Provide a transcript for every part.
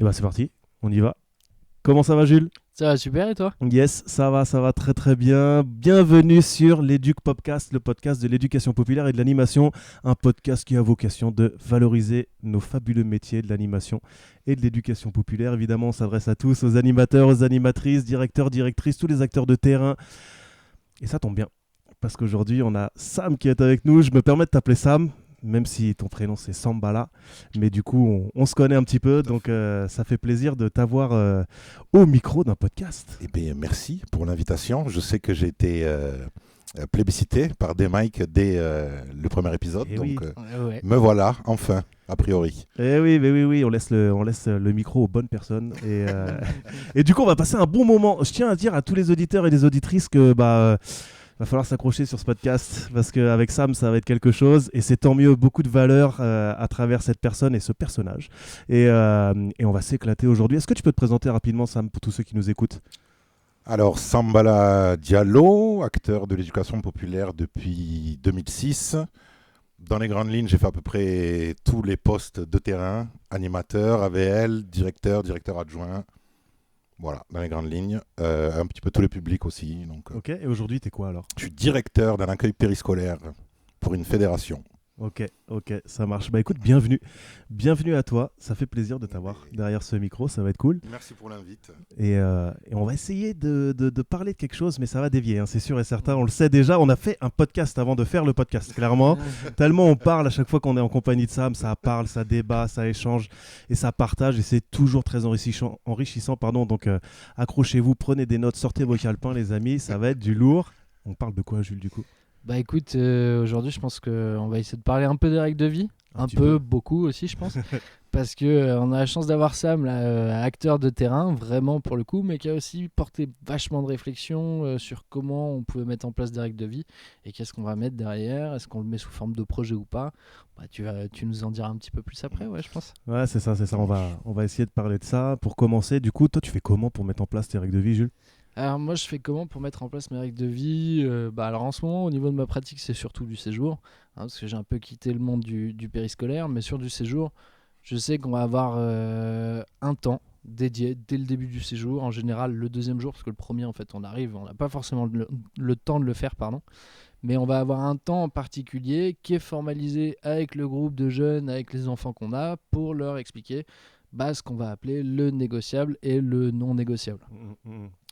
Et bah c'est parti, on y va. Comment ça va Jules? Ça va super et toi? Yes, ça va très très bien. Bienvenue sur l'Educ Podcast, le podcast de l'éducation populaire et de l'animation. Un podcast qui a vocation de valoriser nos fabuleux métiers de l'animation et de l'éducation populaire. Évidemment, on s'adresse à tous, aux animateurs, aux animatrices, directeurs, directrices, tous les acteurs de terrain. Et ça tombe bien, parce qu'aujourd'hui, on a Sam qui est avec nous. Je me permets de t'appeler Sam, même si ton prénom c'est Sambala. Mais du coup, on se connaît un petit peu, donc ça fait plaisir de t'avoir au micro d'un podcast. Eh bien, merci pour l'invitation. Je sais que j'ai été plébiscité par des mics dès le premier épisode. Eh donc, oui. Ouais. me voilà, enfin, a priori. Eh oui, mais oui, on laisse le micro aux bonnes personnes. Et du coup, on va passer un bon moment. Je tiens à dire à tous les auditeurs et les auditrices que va falloir s'accrocher sur ce podcast parce qu'avec Sam, ça va être quelque chose. Et c'est tant mieux, beaucoup de valeur à travers cette personne et ce personnage. Et on va s'éclater aujourd'hui. Est-ce que tu peux te présenter rapidement, Sam, pour tous ceux qui nous écoutent? Alors, Sambala Diallo, acteur de l'éducation populaire depuis 2006. Dans les grandes lignes, j'ai fait à peu près tous les postes de terrain, animateur, AVL, directeur adjoint. Voilà, dans les grandes lignes. Un petit peu tous les publics aussi. Donc, Ok, et aujourd'hui, t'es quoi alors? je suis directeur d'un accueil périscolaire pour une fédération. Ok, ça marche. Bah écoute, bienvenue. Bienvenue à toi. Ça fait plaisir de t'avoir derrière ce micro, ça va être cool. Merci pour l'invite. Et on va essayer de parler de quelque chose, mais ça va dévier, hein, c'est sûr et certain. On le sait déjà, on a fait un podcast avant de faire le podcast, clairement. Tellement on parle à chaque fois qu'on est en compagnie de Sam, ça parle, ça débat, ça échange et ça partage. Et c'est toujours très enrichissant. Donc accrochez-vous, prenez des notes, sortez vos calepins les amis, ça va être du lourd. On parle de quoi Jules du coup? Bah écoute, aujourd'hui je pense qu'on va essayer de parler un peu des règles de vie, Un un petit peu, peu. beaucoup aussi je pense, parce que on a la chance d'avoir Sam, là, acteur de terrain, vraiment pour le coup, mais qui a aussi porté vachement de réflexion sur comment on pouvait mettre en place des règles de vie et qu'est-ce qu'on va mettre derrière, est-ce qu'on le met sous forme de projet ou pas. Bah, tu nous en diras un petit peu plus après, ouais je pense. Ouais, c'est ça. On va essayer de parler de ça. Pour commencer, du coup, toi tu fais comment pour mettre en place tes règles de vie, Jules? Alors moi je fais comment pour mettre en place mes règles de vie. Alors en ce moment au niveau de ma pratique c'est surtout du séjour, parce que j'ai un peu quitté le monde du périscolaire, mais sur du séjour je sais qu'on va avoir un temps dédié dès le début du séjour, en général le deuxième jour, parce que le premier en fait on arrive, on n'a pas forcément le temps de le faire, pardon, mais on va avoir un temps en particulier qui est formalisé avec le groupe de jeunes, avec les enfants qu'on a, pour leur expliquer ce qu'on va appeler le négociable et le non négociable.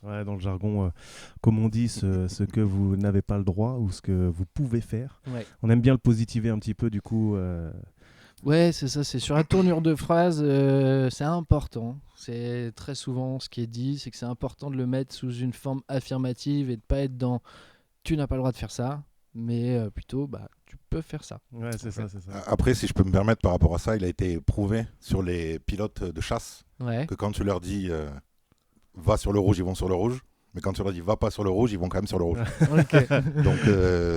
Ouais, dans le jargon, comme on dit, ce que vous n'avez pas le droit ou ce que vous pouvez faire. Ouais. On aime bien le positiver un petit peu, du coup. Ouais, c'est ça, c'est sur la tournure de phrase, c'est important. C'est très souvent ce qui est dit, c'est que c'est important de le mettre sous une forme affirmative et de pas être dans tu n'as pas le droit de faire ça, mais plutôt tu peux faire ça. Ouais, c'est ça. Après, si je peux me permettre par rapport à ça, il a été prouvé sur les pilotes de chasse Ouais. que quand tu leur dis va sur le rouge, ils vont sur le rouge. Mais quand tu leur dis va pas sur le rouge, ils vont quand même sur le rouge. Ok. Donc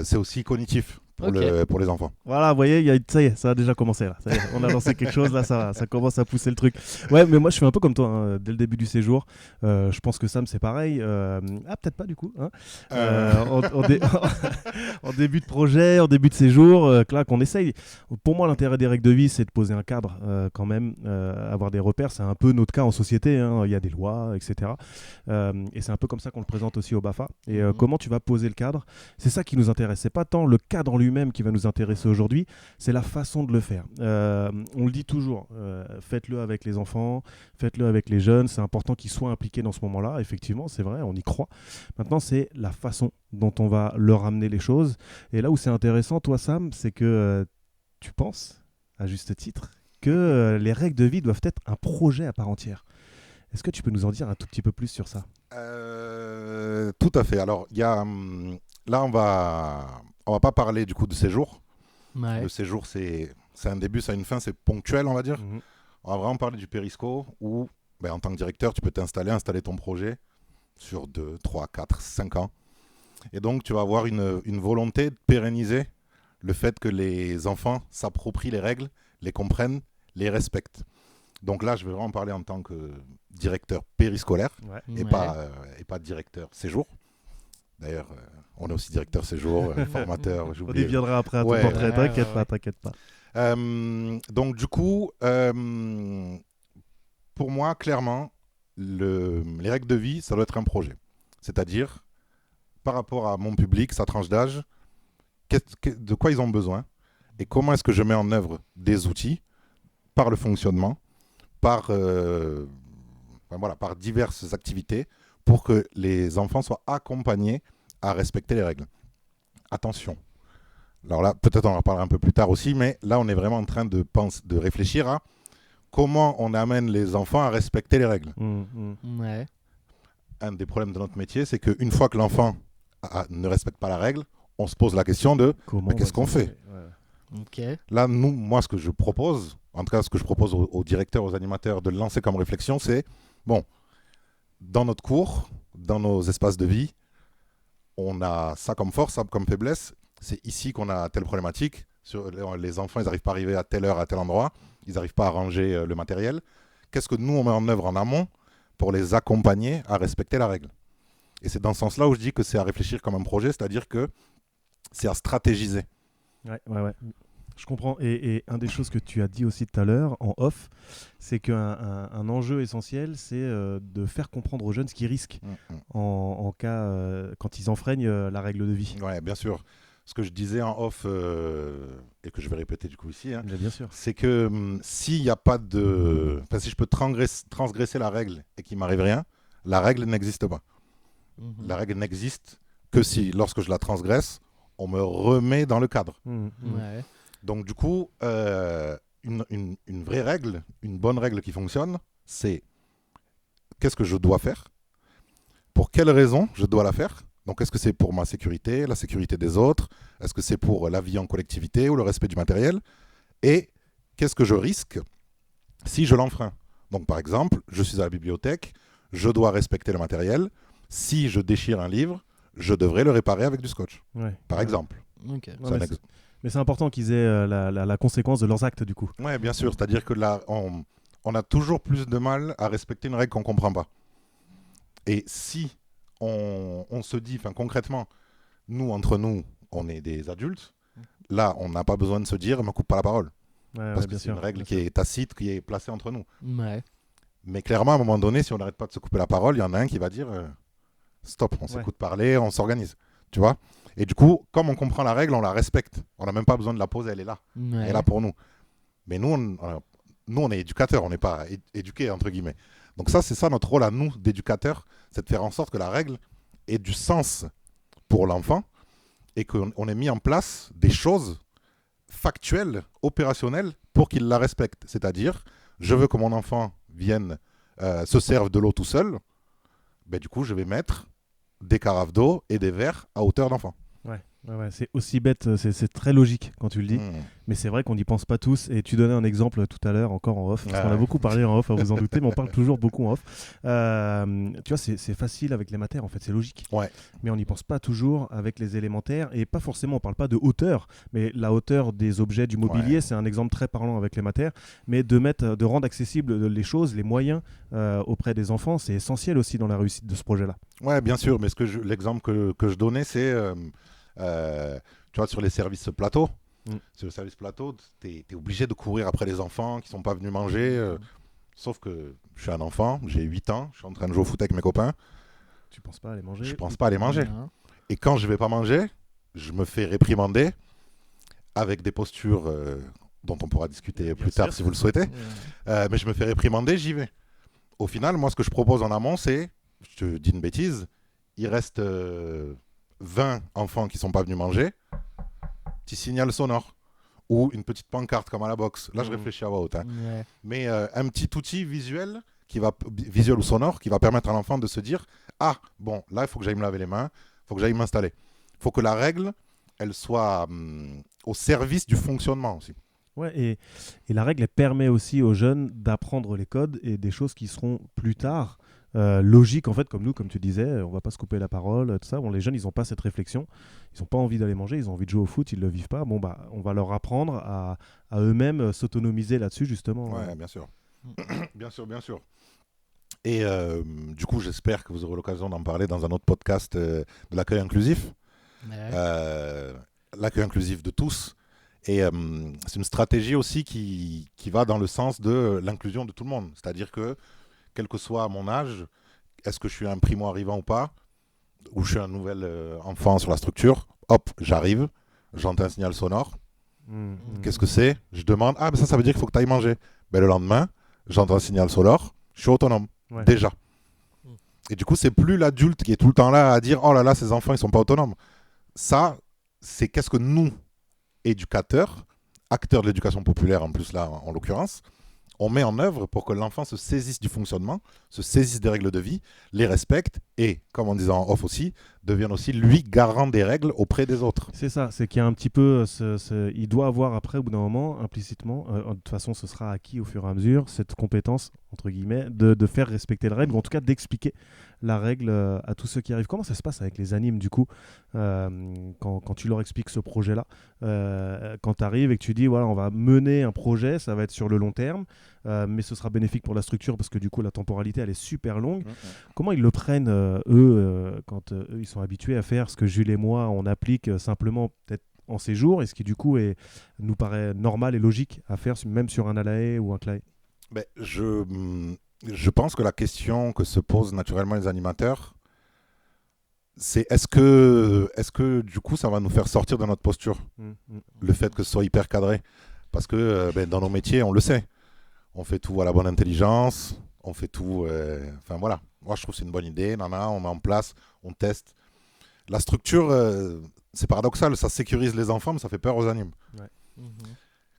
c'est aussi cognitif pour, Ok. pour les enfants. Voilà, vous voyez, ça y est, ça a déjà commencé là. Ça y est, on a lancé quelque chose là, ça commence à pousser le truc. Ouais, mais moi je fais un peu comme toi, hein, dès le début du séjour. Je pense que Sam c'est pareil. Peut-être pas du coup. Hein. En début de projet, en début de séjour, clac, on essaye. Pour moi, l'intérêt des règles de vie, c'est de poser un cadre quand même, avoir des repères. C'est un peu notre cas en société. Hein. Il y a des lois, etc. Et c'est un peu comme ça qu'on le présente aussi au BAFA. Et comment tu vas poser le cadre, c'est ça qui nous intéresse. C'est pas tant le cadre en lui-même qui va nous intéresser aujourd'hui, c'est la façon de le faire. On le dit toujours, faites-le avec les enfants, faites-le avec les jeunes, c'est important qu'ils soient impliqués dans ce moment-là, effectivement, c'est vrai, on y croit. Maintenant, c'est la façon dont on va leur amener les choses. Et là où c'est intéressant, toi Sam, c'est que tu penses, à juste titre, que les règles de vie doivent être un projet à part entière. Est-ce que tu peux nous en dire un tout petit peu plus sur ça? Tout à fait. Alors, il y a, là, on va pas parler du coup de séjour. Ouais. Le séjour, c'est un début, ça a une fin, c'est ponctuel, on va dire. Mhm. On va vraiment parler du périsco où, en tant que directeur, tu peux installer ton projet sur 2, 3, 4, 5 ans. Et donc, tu vas avoir une volonté de pérenniser le fait que les enfants s'approprient les règles, les comprennent, les respectent. Donc là, je vais vraiment parler en tant que directeur périscolaire Ouais. et pas directeur séjour. D'ailleurs, on est aussi directeur séjour, formateur. On y viendra après à ton Ouais. portrait, Ouais. t'inquiète pas. Donc du coup, pour moi, clairement, les règles de vie, ça doit être un projet. C'est-à-dire, par rapport à mon public, sa tranche d'âge, de quoi ils ont besoin et comment est-ce que je mets en œuvre des outils par le fonctionnement, par diverses activités pour que les enfants soient accompagnés à respecter les règles. Attention. Alors là, peut-être on en reparlera un peu plus tard aussi, mais là, on est vraiment en train de réfléchir à comment on amène les enfants à respecter les règles. Ouais. Un des problèmes de notre métier, c'est qu'une fois que l'enfant ne respecte pas la règle, on se pose la question de qu'est-ce qu'on fait ? Ok. Là, moi, ce que je propose, en tout cas, ce que je propose aux directeurs, aux animateurs de lancer comme réflexion, c'est, bon, dans notre cours, dans nos espaces de vie, on a ça comme force, ça comme faiblesse. C'est ici qu'on a telle problématique. Les enfants, ils n'arrivent pas à arriver à telle heure, à tel endroit. Ils n'arrivent pas à ranger le matériel. Qu'est-ce que nous, on met en œuvre en amont pour les accompagner à respecter la règle ? Et c'est dans ce sens-là où je dis que c'est à réfléchir comme un projet, c'est-à-dire que c'est à stratégiser. Ouais. Je comprends. Et un des choses que tu as dit aussi tout à l'heure, en off, c'est qu'un enjeu essentiel, c'est de faire comprendre aux jeunes ce qu'ils risquent en cas, quand ils enfreignent la règle de vie. Oui, bien sûr. Ce que je disais en off, et que je vais répéter du coup ici, Bien sûr. c'est que s'il n'y a pas de... Enfin, si je peux transgresser la règle et qu'il ne m'arrive rien, la règle n'existe pas. La règle n'existe que si, lorsque je la transgresse, on me remet dans le cadre. Ouais. Donc du coup, une vraie règle, une bonne règle qui fonctionne, c'est qu'est-ce que je dois faire ? Pour quelles raisons je dois la faire ? Donc est-ce que c'est pour ma sécurité, la sécurité des autres ? Est-ce que c'est pour la vie en collectivité ou le respect du matériel ? Et qu'est-ce que je risque si je l'enfreins ? Donc par exemple, je suis à la bibliothèque, je dois respecter le matériel. Si je déchire un livre, je devrais le réparer avec du scotch, par exemple. Ok. Mais c'est important qu'ils aient la conséquence de leurs actes, du coup. Oui, bien sûr. C'est-à-dire que là, on a toujours plus de mal à respecter une règle qu'on ne comprend pas. Et si on se dit, concrètement, nous, entre nous, on est des adultes, là, on n'a pas besoin de se dire « me coupe pas la parole ». Parce que c'est une règle qui est tacite, qui est placée entre nous. Ouais. Mais clairement, à un moment donné, si on n'arrête pas de se couper la parole, il y en a un qui va dire stop, on s'écoute parler, on s'organise. Tu vois ? Et du coup, comme on comprend la règle, on la respecte. On n'a même pas besoin de la poser, elle est là. Elle est là pour nous. Mais nous, on est éducateurs, on n'est pas éduqués, entre guillemets. Donc ça, c'est ça notre rôle à nous, d'éducateurs, c'est de faire en sorte que la règle ait du sens pour l'enfant et qu'on ait mis en place des choses factuelles, opérationnelles, pour qu'il la respecte. C'est-à-dire, je veux que mon enfant vienne se serve de l'eau tout seul, ben, du coup, je vais mettre des carafes d'eau et des verres à hauteur d'enfant. Ouais, c'est aussi bête, c'est très logique quand tu le dis, mais c'est vrai qu'on n'y pense pas tous. Et tu donnais un exemple tout à l'heure, encore en off, parce qu'on a beaucoup parlé en off, vous en doutez, mais on parle toujours beaucoup en off. Tu vois, c'est facile avec les matières, en fait, c'est logique. Mais on n'y pense pas toujours avec les élémentaires, et pas forcément, on parle pas de hauteur, mais la hauteur des objets, du mobilier, c'est un exemple très parlant avec les matières, mais de rendre accessibles les choses, les moyens auprès des enfants, c'est essentiel aussi dans la réussite de ce projet-là. Ouais, bien sûr, mais l'exemple que je donnais, c'est... tu vois, sur les services plateaux, sur le service plateau, tu es obligé de courir après les enfants qui sont pas venus manger. Sauf que je suis un enfant, j'ai 8 ans, je suis en train de jouer au foot avec mes copains. Tu penses pas à les manger ? Je pense pas à les manger. Et quand je vais pas manger, je me fais réprimander avec des postures dont on pourra discuter plus tard si vous le souhaitez. Mais je me fais réprimander, j'y vais. Au final, moi, ce que je propose en amont, c'est, je te dis une bêtise, il reste 20 enfants qui sont pas venus manger, petit signal sonore ou une petite pancarte comme à la boxe. Là, je réfléchis à voix haute. Mais un petit outil visuel ou sonore qui va permettre à l'enfant de se dire « Ah, bon, là, il faut que j'aille me laver les mains, il faut que j'aille m'installer. » Il faut que la règle, elle soit au service du fonctionnement aussi. Ouais, et la règle, elle permet aussi aux jeunes d'apprendre les codes et des choses qui seront plus tard logiques, en fait, comme nous, comme tu disais, on va pas se couper la parole, tout ça. Bon, les jeunes, ils n'ont pas cette réflexion, ils n'ont pas envie d'aller manger, ils ont envie de jouer au foot, ils le vivent pas. Bon, bah, on va leur apprendre à eux-mêmes s'autonomiser là-dessus, justement. Ouais, bien sûr. bien sûr. Et du coup, j'espère que vous aurez l'occasion d'en parler dans un autre podcast de l'accueil inclusif. L'accueil inclusif de tous. Et c'est une stratégie aussi qui va dans le sens de l'inclusion de tout le monde. C'est-à-dire que, quel que soit mon âge, est-ce que je suis un primo-arrivant ou pas, ou je suis un nouvel enfant sur la structure, hop, j'arrive, j'entends un signal sonore. Qu'est-ce que c'est? Je demande, ah, ben ça veut dire qu'il faut que tu ailles manger. Ben, le lendemain, j'entends un signal sonore, je suis autonome, déjà. Et du coup, c'est plus l'adulte qui est tout le temps là à dire, oh là là, ces enfants, ils sont pas autonomes. Ça, c'est qu'est-ce que nous, éducateurs, acteurs de l'éducation populaire en plus là, en l'occurrence, on met en œuvre pour que l'enfant se saisisse du fonctionnement, se saisisse des règles de vie, les respecte et, comme on disait en off aussi, devienne aussi, lui, garant des règles auprès des autres. C'est ça, c'est qu'il y a un petit peu, il doit avoir après, au bout d'un moment, implicitement, de toute façon ce sera acquis au fur et à mesure, cette compétence, entre guillemets, de faire respecter la règle, ou en tout cas d'expliquer la règle à tous ceux qui arrivent. Comment ça se passe avec les animes du coup, quand tu leur expliques ce projet-là, quand tu arrives et que tu dis, voilà, on va mener un projet, ça va être sur le long terme, mais ce sera bénéfique pour la structure parce que du coup la temporalité elle est super longue. Comment ils le prennent eux quand eux ils sont habitués à faire ce que Jules et moi on applique simplement peut-être en séjour et ce qui du coup nous paraît normal et logique à faire même sur un Alae ou un Clae? Ben, je pense que la question que se posent naturellement les animateurs, c'est est-ce que du coup ça va nous faire sortir de notre posture, le fait que ce soit hyper cadré, parce que dans nos métiers on le sait, on fait tout à la bonne intelligence, on fait tout, enfin voilà, moi je trouve que c'est une bonne idée, on met en place, on teste. La structure, c'est paradoxal, ça sécurise les enfants mais ça fait peur aux animes.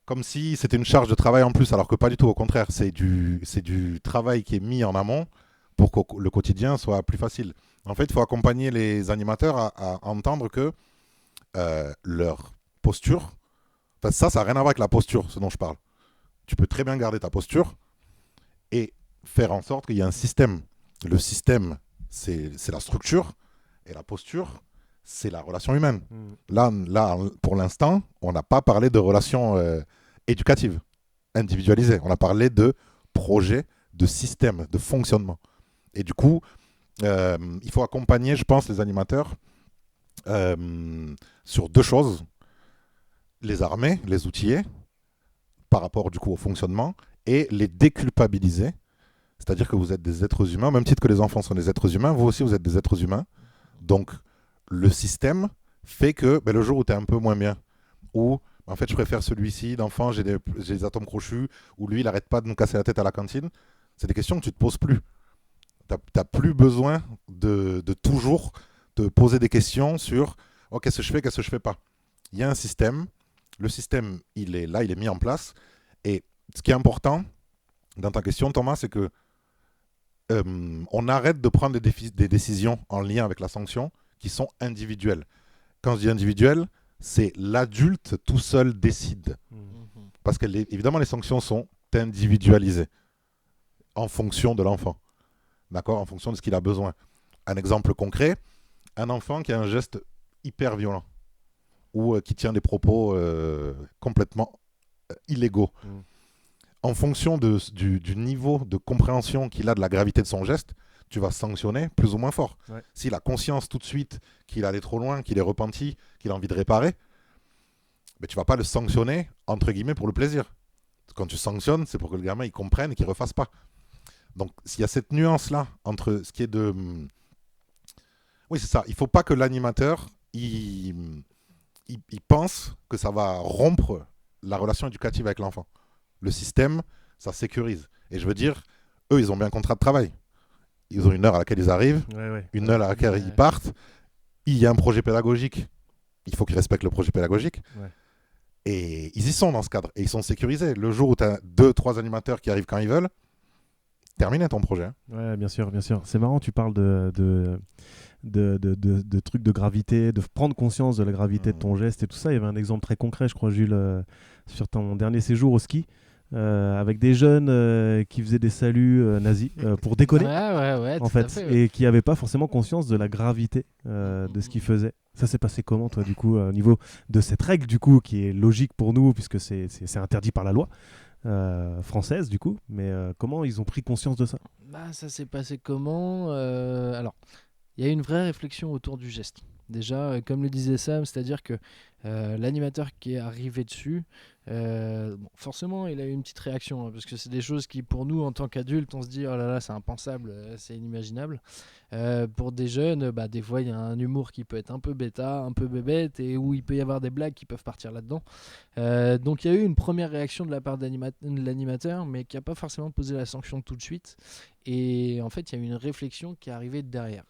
Comme si c'était une charge de travail en plus, alors que pas du tout, au contraire, c'est du travail qui est mis en amont pour que le quotidien soit plus facile. En fait, il faut accompagner les animateurs à entendre que leur posture, ça n'a rien à voir avec la posture, ce dont je parle. Tu peux très bien garder ta posture et faire en sorte qu'il y ait un système. Le système, c'est la structure, et la posture, c'est la relation humaine. Là, pour l'instant, on n'a pas parlé de relation éducative, individualisée. On a parlé de projet, de système, de fonctionnement. Et du coup, il faut accompagner, je pense, les animateurs sur deux choses. Les armer, les outiller, par rapport du coup au fonctionnement, et les déculpabiliser. C'est-à-dire que vous êtes des êtres humains, au même titre que les enfants sont des êtres humains, vous aussi vous êtes des êtres humains. Donc le système fait que le jour où tu es un peu moins bien, ou en fait je préfère celui-ci d'enfant, j'ai des atomes crochus, ou lui il n'arrête pas de nous casser la tête à la cantine, c'est des questions que tu ne te poses plus. Tu n'as plus besoin de toujours te poser des questions sur qu'est-ce que je fais, qu'est-ce que je fais pas. Il y a un système, le système il est là, il est mis en place, et ce qui est important dans ta question Thomas, c'est que on arrête de prendre des décisions en lien avec la sanction qui sont individuelles. Quand je dis individuel, c'est l'adulte tout seul décide. Parce que évidemment, les sanctions sont individualisées en fonction de l'enfant. D'accord ? En fonction de ce qu'il a besoin. Un exemple concret, un enfant qui a un geste hyper violent ou qui tient des propos complètement illégaux. En fonction du niveau de compréhension qu'il a de la gravité de son geste, tu vas sanctionner plus ou moins fort. S'il a conscience tout de suite qu'il allait trop loin, qu'il est repenti, qu'il a envie de réparer, tu ne vas pas le sanctionner, entre guillemets, pour le plaisir. Quand tu sanctionnes, c'est pour que le gamin il comprenne et qu'il ne refasse pas. Donc, s'il y a cette nuance-là entre ce qui est de... Oui, c'est ça. Il ne faut pas que l'animateur il pense que ça va rompre la relation éducative avec l'enfant. Le système, ça sécurise. Et je veux dire, eux, ils ont bien un contrat de travail. Ils ont une heure à laquelle ils arrivent, une heure à laquelle ils partent. Il y a un projet pédagogique. Il faut qu'ils respectent le projet pédagogique. Et ils y sont dans ce cadre. Et ils sont sécurisés. Le jour où tu as 2-3 animateurs qui arrivent quand ils veulent, terminer ton projet. Ouais, bien sûr, bien sûr. C'est marrant, tu parles de trucs de gravité, de prendre conscience de la gravité de ton geste et tout ça. Il y avait un exemple très concret, je crois, Jules, sur ton dernier séjour au ski. Avec des jeunes qui faisaient des saluts nazis pour déconner, en fait, et qui n'avaient pas forcément conscience de la gravité de ce qu'ils faisaient. Ça s'est passé comment, toi, du coup, au niveau de cette règle, du coup, qui est logique pour nous, puisque c'est interdit par la loi française, du coup, mais comment ils ont pris conscience de ça? Ça s'est passé comment Alors, il y a une vraie réflexion autour du geste. Déjà, comme le disait Sam, c'est-à-dire que L'animateur qui est arrivé dessus, forcément, il a eu une petite réaction, hein, parce que c'est des choses qui, pour nous, en tant qu'adultes, on se dit, oh là là, c'est impensable, c'est inimaginable. Pour des jeunes, des fois, il y a un humour qui peut être un peu bêta, un peu bébête, et où il peut y avoir des blagues qui peuvent partir là-dedans. Donc, il y a eu une première réaction de la part de l'animateur, mais qui n'a pas forcément posé la sanction tout de suite. Et en fait, il y a eu une réflexion qui est arrivée derrière.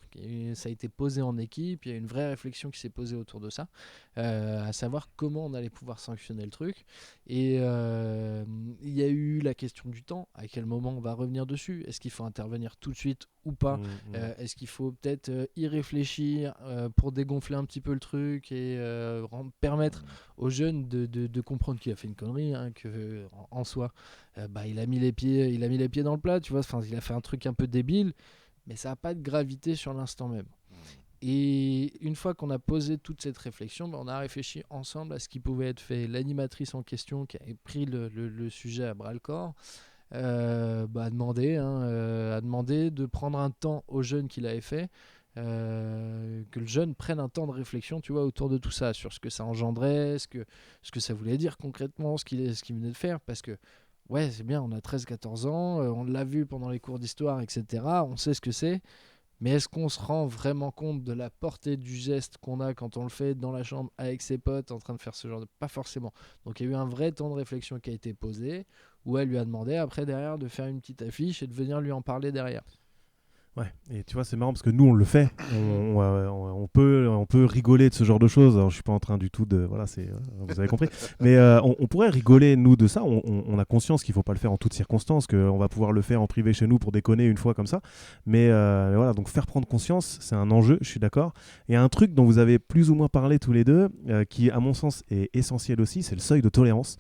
Ça a été posé en équipe, il y a eu une vraie réflexion qui s'est posée autour de ça, à savoir comment on allait pouvoir sanctionner le truc. Et il y a eu la question du temps, à quel moment on va revenir dessus. Est-ce qu'il faut intervenir tout de suite ou pas? Est-ce qu'il faut peut-être y réfléchir pour dégonfler un petit peu le truc et permettre aux jeunes de comprendre qu'il a fait une connerie, hein, que en soi, il a mis les pieds dans le plat, tu vois. Enfin, il a fait un truc un peu débile, mais ça n'a pas de gravité sur l'instant même. Et une fois qu'on a posé toute cette réflexion, on a réfléchi ensemble à ce qui pouvait être fait. L'animatrice en question, qui avait pris le sujet à bras-le-corps, a demandé de prendre un temps aux jeunes qui l'avaient fait, que le jeune prenne un temps de réflexion, tu vois, autour de tout ça, sur ce que ça engendrait, ce que ça voulait dire concrètement, ce qu'il venait de faire, parce que ouais, c'est bien, on a 13-14 ans, on l'a vu pendant les cours d'histoire, etc., on sait ce que c'est. Mais est-ce qu'on se rend vraiment compte de la portée du geste qu'on a quand on le fait dans la chambre avec ses potes en train de faire ce genre de... Pas forcément. Donc il y a eu un vrai temps de réflexion qui a été posé, où elle lui a demandé après derrière de faire une petite affiche et de venir lui en parler derrière. Ouais, et tu vois, c'est marrant parce que nous, on le fait. On peut rigoler de ce genre de choses. Alors, je suis pas en train du tout de... Voilà, vous avez compris. Mais on pourrait rigoler, nous, de ça. On a conscience qu'il faut pas le faire en toutes circonstances, qu'on va pouvoir le faire en privé chez nous pour déconner une fois comme ça. Mais voilà, donc faire prendre conscience, c'est un enjeu, je suis d'accord. Et un truc dont vous avez plus ou moins parlé tous les deux, qui, à mon sens, est essentiel aussi, c'est le seuil de tolérance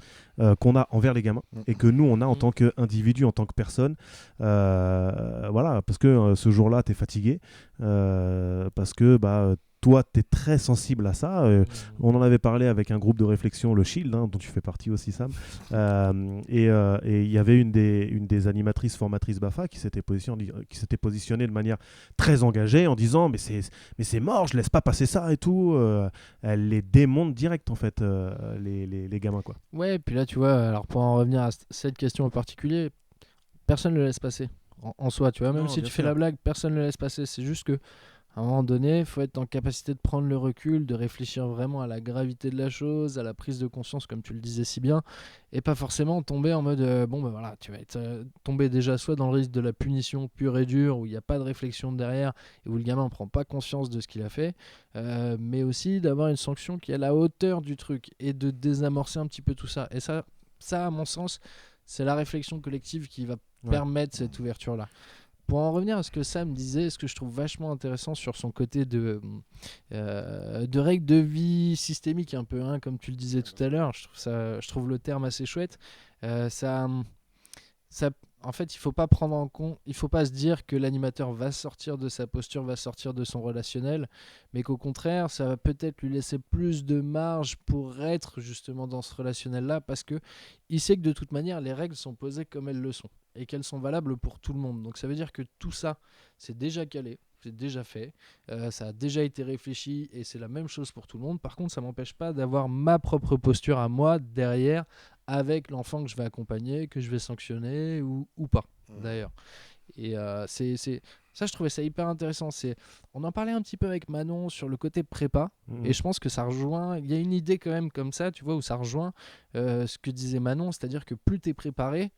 qu'on a envers les gamins et que nous, on a en tant qu'individu, en tant que personne. Voilà, parce que ce jour-là, tu es fatigué, parce que toi, tu es très sensible à ça. On en avait parlé avec un groupe de réflexion, le Shield, hein, dont tu fais partie aussi, Sam. Et il y avait une des animatrices formatrices BAFA qui s'était positionnée de manière très engagée en disant mais c'est mort, je laisse pas passer ça et tout. Elle les démonte direct, en fait, les gamins, quoi. Ouais, et puis là, tu vois, alors pour en revenir à cette question en particulier, personne ne le laisse passer en soi, tu vois. Même Non, si bien tu fais sûr. la blague, personne ne le laisse passer. C'est juste que à un moment donné, il faut être en capacité de prendre le recul, de réfléchir vraiment à la gravité de la chose, à la prise de conscience, comme tu le disais si bien, et pas forcément tomber en mode voilà, tu vas être tombé déjà soit dans le risque de la punition pure et dure, où il n'y a pas de réflexion derrière, et où le gamin ne prend pas conscience de ce qu'il a fait, mais aussi d'avoir une sanction qui est à la hauteur du truc, et de désamorcer un petit peu tout ça. Et ça à mon sens, c'est la réflexion collective qui va permettre cette ouverture-là. Pour en revenir à ce que Sam disait, ce que je trouve vachement intéressant sur son côté de règles de vie systémique un peu, hein, comme tu le disais tout à l'heure, je trouve le terme assez chouette. En fait, il faut pas prendre en compte, il faut pas se dire que l'animateur va sortir de sa posture, va sortir de son relationnel, mais qu'au contraire, ça va peut-être lui laisser plus de marge pour être justement dans ce relationnel-là, parce que il sait que de toute manière, les règles sont posées comme elles le sont et qu'elles sont valables pour tout le monde. Donc ça veut dire que tout ça, c'est déjà calé. C'est déjà fait, ça a déjà été réfléchi et c'est la même chose pour tout le monde. Par contre, ça m'empêche pas d'avoir ma propre posture à moi derrière avec l'enfant que je vais accompagner, que je vais sanctionner ou pas d'ailleurs. Et ça, je trouvais ça hyper intéressant. On en parlait un petit peu avec Manon sur le côté prépa et je pense que ça rejoint, il y a une idée quand même comme ça, tu vois, où ça rejoint ce que disait Manon, c'est-à-dire que plus tu es préparé,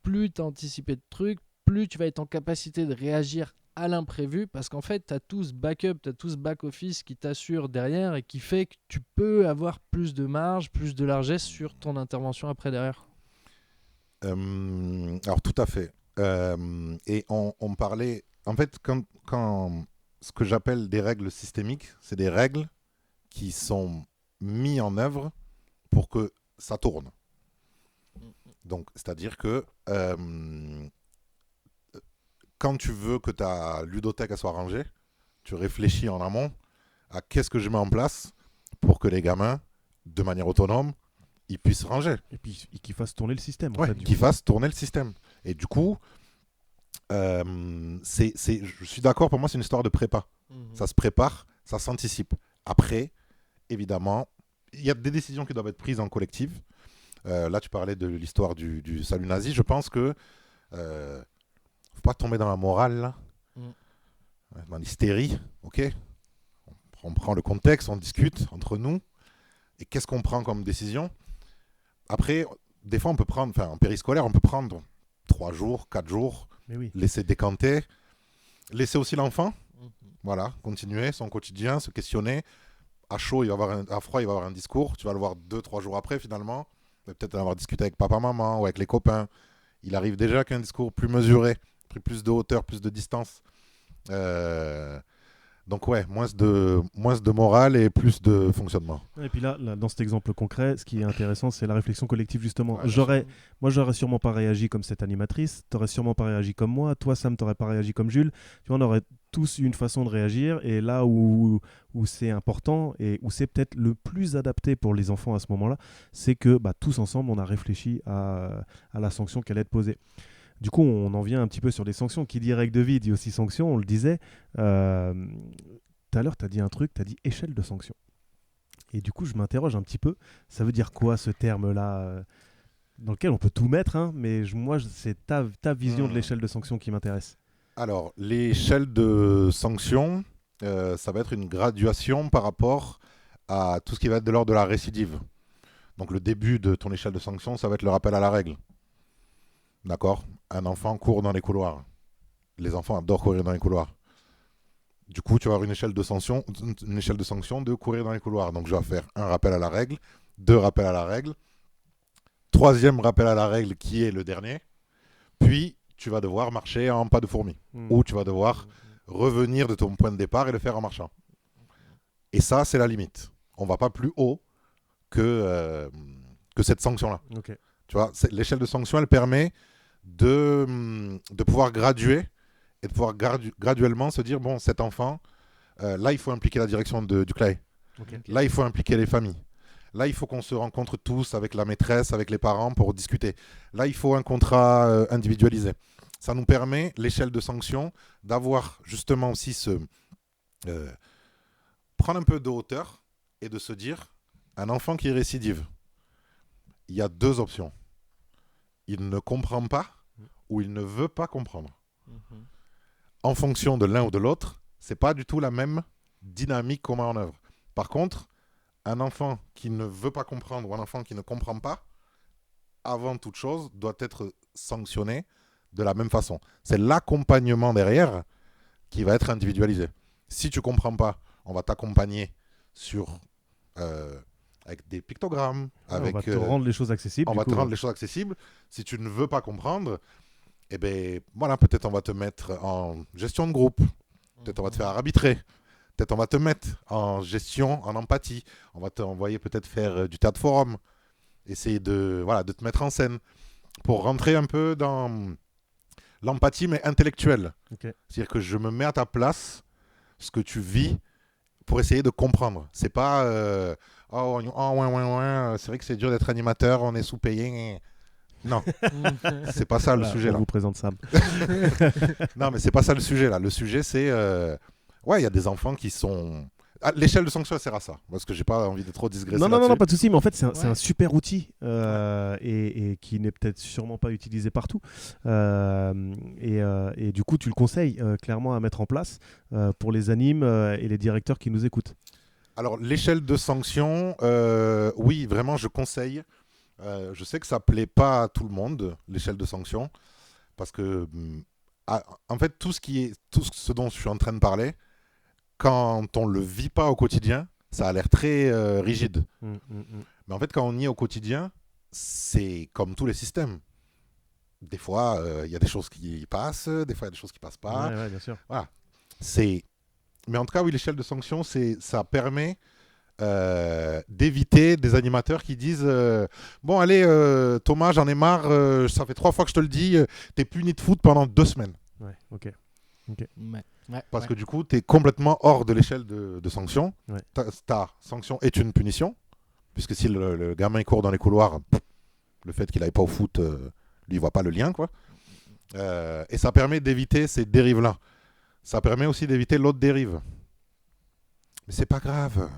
plus tu as anticipé de trucs, plus tu vas être en capacité de réagir à l'imprévu, parce qu'en fait, tu as tout ce backup, tu as tout ce back-office qui t'assure derrière et qui fait que tu peux avoir plus de marge, plus de largesse sur ton intervention après derrière. Alors, tout à fait. Et on parlait... En fait, quand ce que j'appelle des règles systémiques, c'est des règles qui sont mises en œuvre pour que ça tourne. Donc, c'est-à-dire que quand tu veux que ta ludothèque soit rangée, tu réfléchis en amont à qu'est-ce que je mets en place pour que les gamins, de manière autonome, ils puissent ranger. Et puis qu'ils fassent tourner le système. Ouais, qu'ils fassent tourner le système. Et du coup, je suis d'accord, pour moi, c'est une histoire de prépa. Ça se prépare, ça s'anticipe. Après, évidemment, il y a des décisions qui doivent être prises en collectif. Là, tu parlais de l'histoire du salut nazi. Je pense que faut pas tomber dans la morale, là, dans l'hystérie. Ok, on prend le contexte, on discute entre nous. Et qu'est-ce qu'on prend comme décision? Après, des fois, on peut prendre, enfin, en périscolaire, on peut prendre 3 jours, 4 jours, Mais oui. laisser décanter, laisser aussi l'enfant, voilà, continuer son quotidien, se questionner. À chaud, à froid, il va avoir un discours. Tu vas le voir 2-3 jours après, finalement. Il va peut-être en avoir discuté avec papa, maman ou avec les copains. Il arrive déjà qu'un discours plus mesuré, plus de hauteur, plus de distance. Donc ouais, moins de morale et plus de fonctionnement. Et puis là, dans cet exemple concret, ce qui est intéressant, c'est la réflexion collective, justement. Ouais, Moi, j'aurais sûrement pas réagi comme cette animatrice, t'aurais sûrement pas réagi comme moi, toi, Sam, t'aurais pas réagi comme Jules. Tu vois, on aurait tous une façon de réagir, et là où c'est important, et où c'est peut-être le plus adapté pour les enfants à ce moment-là, c'est que tous ensemble, on a réfléchi à la sanction qu'elle allait être posée. Du coup, on en vient un petit peu sur les sanctions. Qui dit règle de vie dit aussi sanctions, on le disait. Tout à l'heure, tu as dit un truc, tu as dit échelle de sanctions. Et du coup, je m'interroge un petit peu. Ça veut dire quoi ce terme-là dans lequel on peut tout mettre, hein, mais moi, c'est ta vision de l'échelle de sanctions qui m'intéresse. Alors, l'échelle de sanctions, ça va être une graduation par rapport à tout ce qui va être de l'ordre de la récidive. Donc, le début de ton échelle de sanctions, ça va être le rappel à la règle. D'accord? Un enfant court dans les couloirs. Les enfants adorent courir dans les couloirs. Du coup, tu vas avoir une échelle de sanction de courir dans les couloirs. Donc, je vais faire un rappel à la règle, 2 rappels à la règle, 3e rappel à la règle qui est le dernier. Puis, tu vas devoir marcher en pas de fourmi. Ou tu vas devoir revenir de ton point de départ et le faire en marchant. Et ça, c'est la limite. On ne va pas plus haut que cette sanction-là. Okay. Tu vois, l'échelle de sanction, elle permet de pouvoir graduer et de pouvoir graduellement se dire, bon, cet enfant, là, il faut impliquer la direction du CLAE. Okay. Là, il faut impliquer les familles. Là, il faut qu'on se rencontre tous avec la maîtresse, avec les parents pour discuter. Là, il faut un contrat individualisé. Ça nous permet, l'échelle de sanction, d'avoir justement aussi prendre un peu de hauteur et de se dire, un enfant qui récidive, il y a 2 options. Il ne comprend pas ou il ne veut pas comprendre. En fonction de l'un ou de l'autre, c'est pas du tout la même dynamique qu'on met en œuvre. Par contre, un enfant qui ne veut pas comprendre ou un enfant qui ne comprend pas, avant toute chose, doit être sanctionné de la même façon. C'est l'accompagnement derrière qui va être individualisé. Si tu comprends pas, on va t'accompagner avec des pictogrammes. On va te rendre les choses accessibles. On va te rendre les choses accessibles. Si tu ne veux pas comprendre, eh ben, voilà, peut-être on va te mettre en gestion de groupe. Peut-être on va te faire arbitrer. Peut-être on va te mettre en gestion, en empathie. On va t'envoyer peut-être faire du théâtre forum. Essayer de te mettre en scène pour rentrer un peu dans l'empathie, mais intellectuelle. Okay. C'est-à-dire que je me mets à ta place, ce que tu vis, pour essayer de comprendre. C'est pas c'est vrai que c'est dur d'être animateur, on est sous-payé. Non, c'est pas ça le sujet là. Je vous présente Sam. Non, mais c'est pas ça le sujet là. Le sujet c'est il y a des enfants qui sont l'échelle de sanction sert à ça, parce que j'ai pas envie de trop digresser. Non, pas de souci, mais en fait c'est un super outil et qui n'est peut-être sûrement pas utilisé partout. Et du coup, tu le conseilles clairement à mettre en place pour les animes et les directeurs qui nous écoutent. Alors l'échelle de sanction, oui, vraiment, je conseille. Je sais que ça plaît pas à tout le monde, l'échelle de sanction, parce que en fait tout ce dont je suis en train de parler, quand on le vit pas au quotidien, ça a l'air très rigide. Mais en fait, quand on y est au quotidien, c'est comme tous les systèmes. Des fois, il y a des choses qui passent, des fois il y a des choses qui passent pas. Ouais, bien sûr. Voilà. Mais en tout cas, oui, l'échelle de sanction, ça permet d'éviter des animateurs qui disent bon, allez, Thomas, j'en ai marre, ça fait 3 fois que je te le dis, t'es puni de foot pendant 2 semaines. Ouais, ok. Parce que du coup, tu es complètement hors de l'échelle de sanction. Ouais. Ta sanction est une punition, puisque si le gamin court dans les couloirs, le fait qu'il n'aille pas au foot, lui, il voit pas le lien, quoi. Et ça permet d'éviter ces dérives-là. Ça permet aussi d'éviter l'autre dérive. Mais c'est pas grave.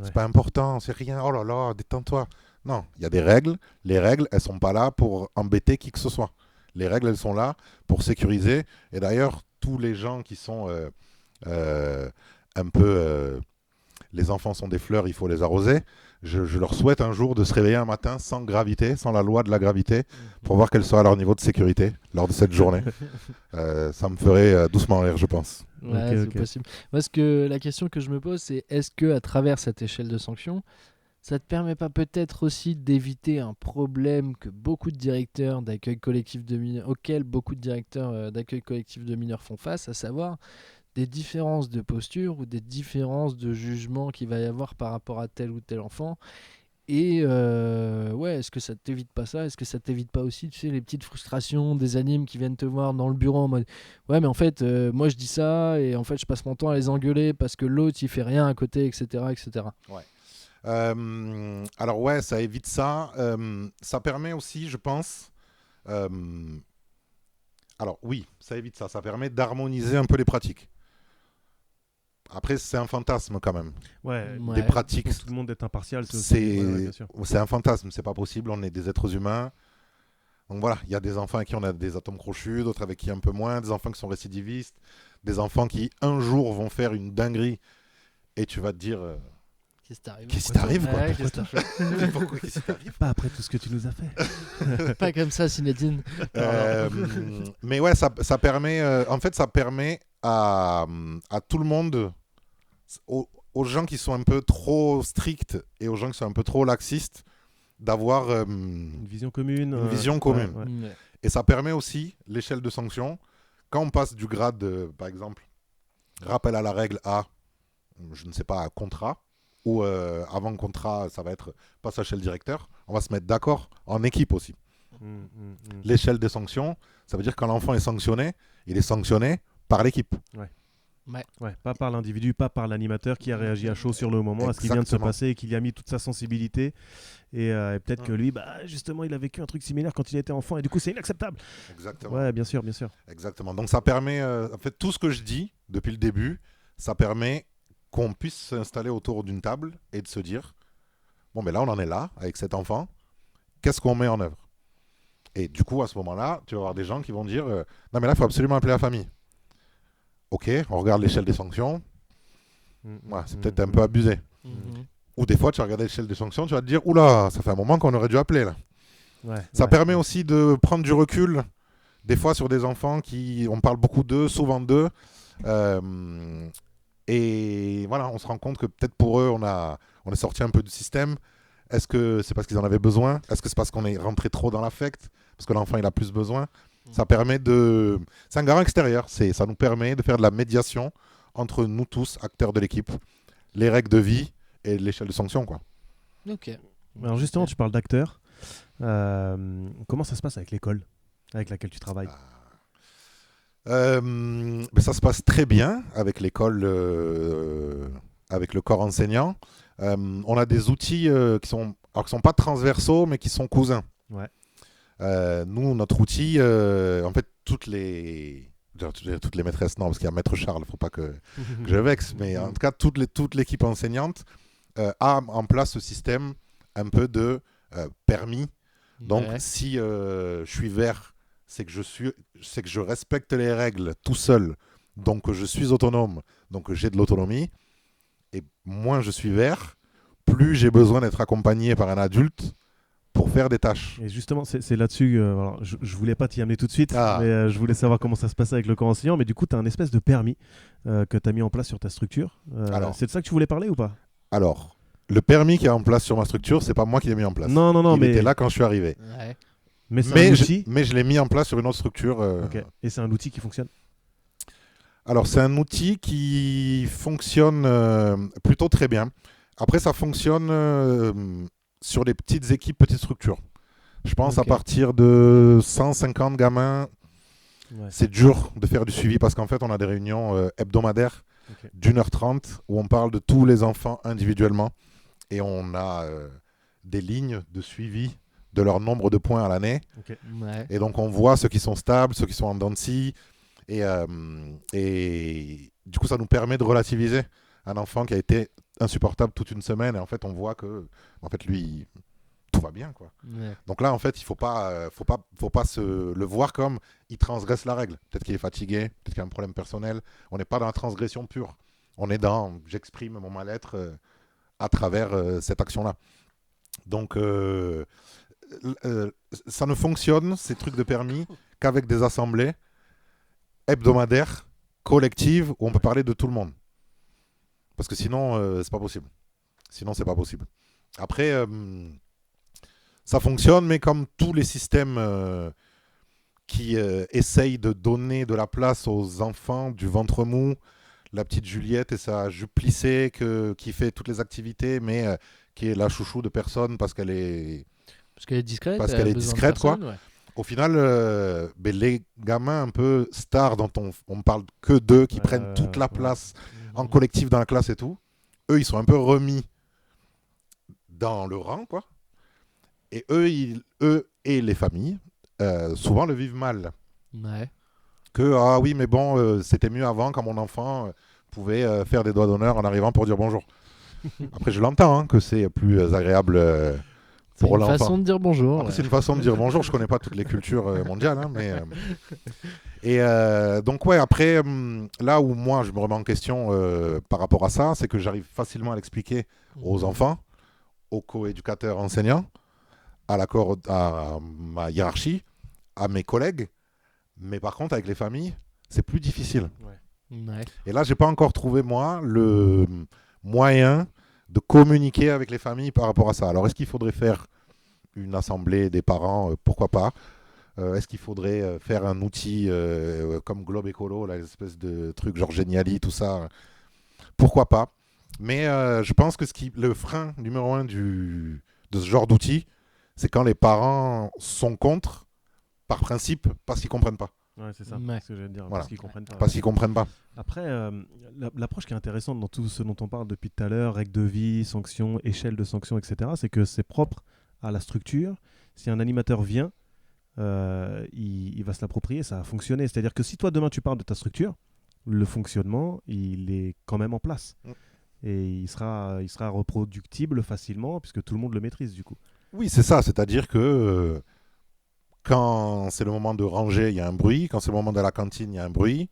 C'est pas important, c'est rien. Oh là là, détends-toi. Non, il y a des règles. Les règles, elles sont pas là pour embêter qui que ce soit. Les règles, elles sont là pour sécuriser. Et d'ailleurs, tous les gens qui sont un peu... les enfants sont des fleurs, il faut les arroser. Je leur souhaite un jour de se réveiller un matin sans gravité, sans la loi de la gravité, pour voir quel sera leur niveau de sécurité lors de cette journée. Ça me ferait doucement rire, je pense. Ouais, c'est possible. Parce que la question que je me pose, c'est est-ce que à travers cette échelle de sanctions, ça te permet pas peut-être aussi d'éviter un problème que beaucoup de directeurs d'accueil collectif de mineurs, auquel beaucoup de directeurs d'accueil collectif de mineurs font face, à savoir des différences de posture ou des différences de jugement qu'il va y avoir par rapport à tel ou tel enfant. Et ouais, est-ce que ça t'évite pas ça? Est-ce que ça t'évite pas aussi, tu sais, les petites frustrations des animes qui viennent te voir dans le bureau en mode ouais, mais en fait, moi je dis ça et en fait je passe mon temps à les engueuler parce que l'autre il fait rien à côté, etc. etc. Ouais. Alors ouais, ça évite ça. Ça permet aussi, je pense... alors oui, ça évite ça. Ça permet d'harmoniser un peu les pratiques. Après, c'est un fantasme quand même. Ouais, des pratiques. Pour tout le monde d'être impartial, c'est un fantasme, c'est pas possible. On est des êtres humains. Donc voilà, il y a des enfants avec qui on a des atomes crochus, d'autres avec qui un peu moins, des enfants qui sont récidivistes, des enfants qui un jour vont faire une dinguerie et tu vas te dire qu'est-ce qui t'arrive quoi. Ouais, Pourquoi qu'est-ce qui t'arrive? Pas après tout ce que tu nous as fait. Pas comme ça, Zinedine. Mais ouais, ça permet, en fait, ça permet à tout le monde, aux gens qui sont un peu trop stricts et aux gens qui sont un peu trop laxistes, d'avoir une vision commune. Une vision commune. Ouais. Et ça permet aussi l'échelle de sanctions. Quand on passe du grade, par exemple, rappel à la règle à, je ne sais pas, à contrat, ou avant contrat, ça va être passage chez le directeur, on va se mettre d'accord en équipe aussi. L'échelle des sanctions, ça veut dire que quand l'enfant est sanctionné, il est sanctionné par l'équipe. Ouais, pas par l'individu, pas par l'animateur qui a réagi à chaud sur le moment, à ce qui vient de se passer et qui y a mis toute sa sensibilité. Et peut-être que lui, justement, il a vécu un truc similaire quand il était enfant et du coup, c'est inacceptable. Exactement. Ouais, bien sûr. Exactement. Donc ça permet, en fait, tout ce que je dis depuis le début, ça permet qu'on puisse s'installer autour d'une table et de se dire, bon, mais là, on en est là avec cet enfant, qu'est-ce qu'on met en œuvre? Et du coup, à ce moment-là, tu vas avoir des gens qui vont dire, non, mais là, il faut absolument appeler la famille. Ok, on regarde l'échelle des sanctions. C'est peut-être un peu abusé. Ou des fois, tu vas regarder l'échelle des sanctions, tu vas te dire, oula, ça fait un moment qu'on aurait dû appeler là. Ça permet aussi de prendre du recul, des fois sur des enfants on parle beaucoup d'eux, souvent d'eux. Et voilà, on se rend compte que peut-être pour eux, on est sorti un peu du système. Est-ce que c'est parce qu'ils en avaient besoin? Est-ce que c'est parce qu'on est rentré trop dans l'affect? Parce que l'enfant, il a plus besoin? Ça permet de... C'est un garant extérieur. Ça nous permet de faire de la médiation entre nous tous, acteurs de l'équipe, les règles de vie et l'échelle de sanction, quoi. Ok. Alors justement, tu parles d'acteurs. Comment ça se passe avec l'école avec laquelle tu travailles? Ça se passe très bien avec l'école, avec le corps enseignant. On a des outils qui sont pas transversaux, mais qui sont cousins. Ouais. Nous, notre outil, en fait, toutes les maîtresses, non, parce qu'il y a Maître Charles, il ne faut pas que je vexe, mais en tout cas, toute l'équipe enseignante a en place ce système un peu de permis. Donc, si je suis vert, c'est que je respecte les règles tout seul, donc je suis autonome, donc j'ai de l'autonomie. Et moins je suis vert, plus j'ai besoin d'être accompagné par un adulte pour faire des tâches. Et justement, c'est là-dessus, alors, je voulais pas t'y amener tout de suite, mais je voulais savoir comment ça se passait avec le corps enseignant, mais du coup, tu as un espèce de permis que tu as mis en place sur ta structure. C'est de ça que tu voulais parler ou pas? Alors, le permis qui est en place sur ma structure, c'est pas moi qui l'ai mis en place. Non, Il était là quand je suis arrivé. Ouais. Mais c'est un outil. Mais je l'ai mis en place sur une autre structure. Okay. Et c'est un outil qui fonctionne? Alors, c'est un outil qui fonctionne plutôt très bien. Après, ça fonctionne sur les petites équipes, petites structures. Je pense à partir de 150 gamins, c'est dur de faire du suivi parce qu'en fait, on a des réunions hebdomadaires d'1h30 où on parle de tous les enfants individuellement et on a des lignes de suivi de leur nombre de points à l'année. Et donc, on voit ceux qui sont stables, ceux qui sont en dents de scie. Et du coup, ça nous permet de relativiser un enfant qui a été insupportable toute une semaine et en fait on voit que en fait lui tout va bien quoi. Ouais. Donc là en fait il faut pas le voir comme il transgresse la règle. Peut-être qu'il est fatigué, peut-être qu'il a un problème personnel. On n'est pas dans la transgression pure. On est dans j'exprime mon mal-être à travers cette action-là. Donc ça ne fonctionne ces trucs de permis qu'avec des assemblées hebdomadaires, collectives où on peut parler de tout le monde. Parce que sinon, c'est pas possible. Sinon, c'est pas possible. Après, ça fonctionne, mais comme tous les systèmes qui essayent de donner de la place aux enfants du ventre mou, la petite Juliette et sa jupe plissée qui fait toutes les activités, mais qui est la chouchou de personne parce qu'elle est discrète. Parce elle qu'elle a est besoin de discrète, quoi. personne, ouais. Au final, les gamins un peu stars dont on parle que d'eux, qui prennent toute la place en collectif dans la classe et tout, eux, ils sont un peu remis dans le rang, quoi. Et eux et les familles, souvent le vivent mal. Ouais. Que, ah oui, mais bon, c'était mieux avant quand mon enfant pouvait faire des doigts d'honneur en arrivant pour dire bonjour. Après, je l'entends, hein, que c'est plus agréable C'est pour une l'enfant. façon de dire bonjour. Après, c'est une façon de dire bonjour. Je connais pas toutes les cultures mondiales, hein, mais donc ouais. Après, là où moi je me remets en question par rapport à ça, c'est que j'arrive facilement à l'expliquer aux enfants, aux co-éducateurs enseignants, à ma hiérarchie, à mes collègues. Mais par contre, avec les familles, c'est plus difficile. Ouais. Et là, j'ai pas encore trouvé moi le moyen de communiquer avec les familles par rapport à ça. Alors, est-ce qu'il faudrait faire une assemblée des parents Pourquoi pas. Est-ce qu'il faudrait faire un outil comme Globe Écolo, l'espèce de truc genre Geniali, tout ça Pourquoi pas. Mais je pense que le frein numéro 1 de ce genre d'outil, c'est quand les parents sont contre, par principe, parce qu'ils comprennent pas. Ouais, c'est ça. Ouais. C'est ce que je veux dire. Voilà. Parce qu'ils comprennent pas. Parce qu'ils comprennent pas. Après, l'approche qui est intéressante dans tout ce dont on parle depuis tout à l'heure, règles de vie, sanctions, échelle de sanctions, etc., c'est que c'est propre à la structure. Si un animateur vient, il va se l'approprier, ça va fonctionner. C'est-à-dire que si toi, demain, tu parles de ta structure, le fonctionnement, il est quand même en place. Et il sera reproductible facilement, puisque tout le monde le maîtrise, du coup. Oui, c'est ça. C'est-à-dire que quand c'est le moment de ranger, il y a un bruit. Quand c'est le moment de la cantine, il y a un bruit.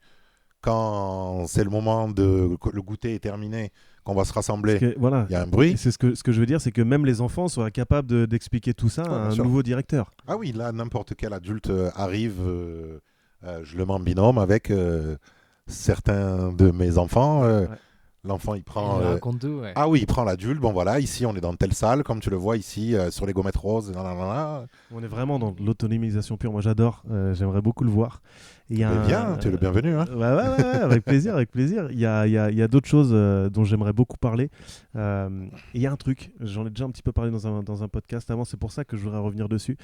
Quand c'est le moment que le goûter est terminé, qu'on va se rassembler, voilà. il y a un bruit. Et c'est ce que je veux dire, c'est que même les enfants soient capables d'expliquer tout ça à un nouveau directeur. Ah oui, là, n'importe quel adulte arrive, je le mets en binôme avec certains de mes enfants. L'enfant, il prend... Il raconte tout, ouais. Ah oui, il prend l'adulte. Bon voilà, ici, on est dans telle salle, comme tu le vois ici, sur les gommettes roses. On est vraiment dans l'autonomisation pure. Moi, j'adore. J'aimerais beaucoup le voir. Viens, tu es le bienvenu. Hein. Ouais, avec plaisir, avec plaisir. Il y a d'autres choses dont j'aimerais beaucoup parler. Il y a un truc, j'en ai déjà un petit peu parlé dans un podcast avant, c'est pour ça que je voudrais revenir dessus.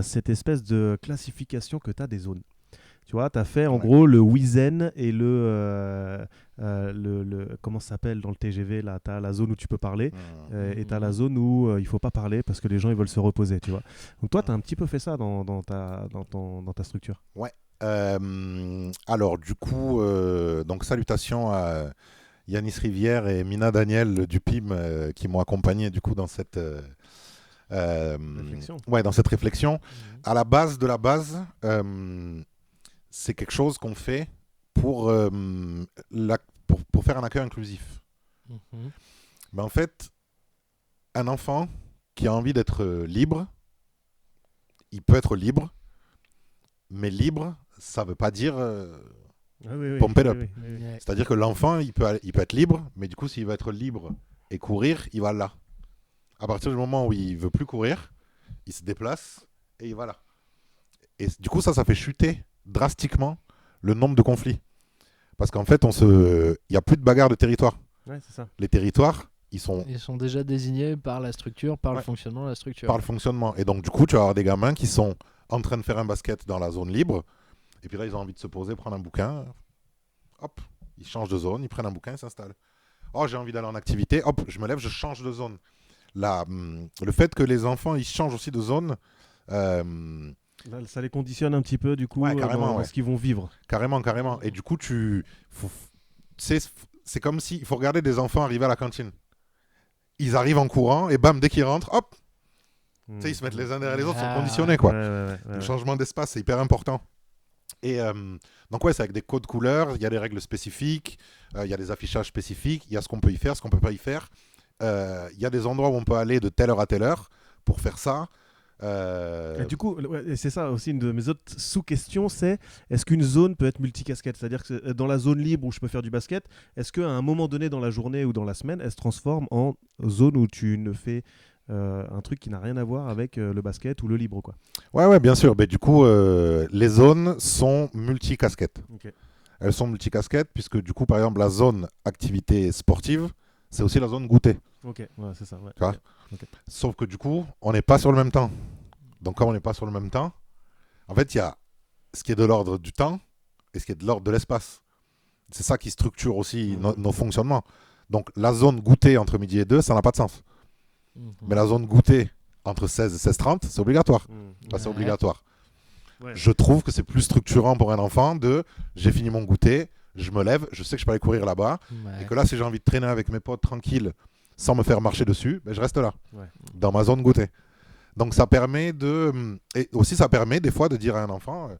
Cette espèce de classification que tu as des zones. Tu vois, tu as fait en gros le Wizen et le comment ça s'appelle dans le TGV là, tu as la zone où tu peux parler et tu as la zone où il faut pas parler parce que les gens ils veulent se reposer, tu vois. Donc toi tu as un petit peu fait ça dans ta structure. Ouais. Alors du coup donc salutations à Yanis Rivière et Mina Daniel du PIM qui m'ont accompagné du coup dans cette réflexion. Ouais, dans cette réflexion. À la base de la base, c'est quelque chose qu'on fait pour faire un accueil inclusif. Mais en fait, un enfant qui a envie d'être libre, il peut être libre, mais libre, ça ne veut pas dire pump it up. Oui. C'est-à-dire que l'enfant, il peut être libre, mais du coup, s'il veut être libre et courir, il va là. À partir du moment où il ne veut plus courir, il se déplace et il va là. Et du coup, ça fait chuter drastiquement le nombre de conflits. Parce qu'en fait, il n'y a plus de bagarre de territoire. Ouais, c'est ça. Les territoires, ils sont déjà désignés par la structure, par le fonctionnement de la structure. Par le fonctionnement. Et donc, du coup, tu vas avoir des gamins qui sont en train de faire un basket dans la zone libre. Et puis là, ils ont envie de se poser, prendre un bouquin. Hop, ils changent de zone, ils prennent un bouquin, ils s'installent. Oh, j'ai envie d'aller en activité. Hop, je me lève, je change de zone. Le fait que les enfants, ils changent aussi de zone... ça les conditionne un petit peu, du coup, dans ce qu'ils vont vivre. Carrément. Et du coup, c'est comme si... Il faut regarder des enfants arriver à la cantine. ils arrivent en courant et bam, dès qu'ils rentrent, hop, Hmm. tu sais, ils se mettent les uns derrière les autres, sont Ah. conditionnés, quoi. Ouais. Le changement d'espace, c'est hyper important. Et donc, ouais, c'est avec des codes couleurs, il y a des règles spécifiques, il y a des affichages spécifiques, il y a ce qu'on peut y faire, ce qu'on peut pas y faire. Il y a des endroits où on peut aller de telle heure à telle heure pour faire ça. Et du coup, et c'est ça aussi une de mes autres sous-questions, c'est est-ce qu'une zone peut être multicasquette? C'est-à-dire que dans la zone libre où je peux faire du basket, est-ce qu'à un moment donné dans la journée ou dans la semaine, elle se transforme en zone où tu ne fais un truc qui n'a rien à voir avec le basket ou le libre, quoi? Ouais, bien sûr. Mais du coup, les zones sont multicasquettes. Ok. Elles sont multicasquettes puisque du coup, par exemple, la zone activité sportive, c'est aussi la zone goûter. Ok, ouais, c'est ça. Ouais. Tu vois. Ok. Sauf que du coup, on n'est pas sur le même temps. Donc, comme on n'est pas sur le même temps, en fait, il y a ce qui est de l'ordre du temps et ce qui est de l'ordre de l'espace. C'est ça qui structure aussi nos fonctionnements. Donc, la zone goûter entre midi et 2, ça n'a pas de sens. Mais la zone goûter entre 16 et 16h30, c'est obligatoire. Hmm. C'est Ouais. obligatoire. Ouais. Je trouve que c'est plus structurant pour un enfant de j'ai fini mon goûter, je me lève, je sais que je peux aller courir là-bas, Ouais. et que là, si j'ai envie de traîner avec mes potes tranquille, sans me faire marcher dessus, ben, je reste là, Ouais. dans ma zone goûter. Donc ça permet de... Et aussi ça permet des fois de dire à un enfant,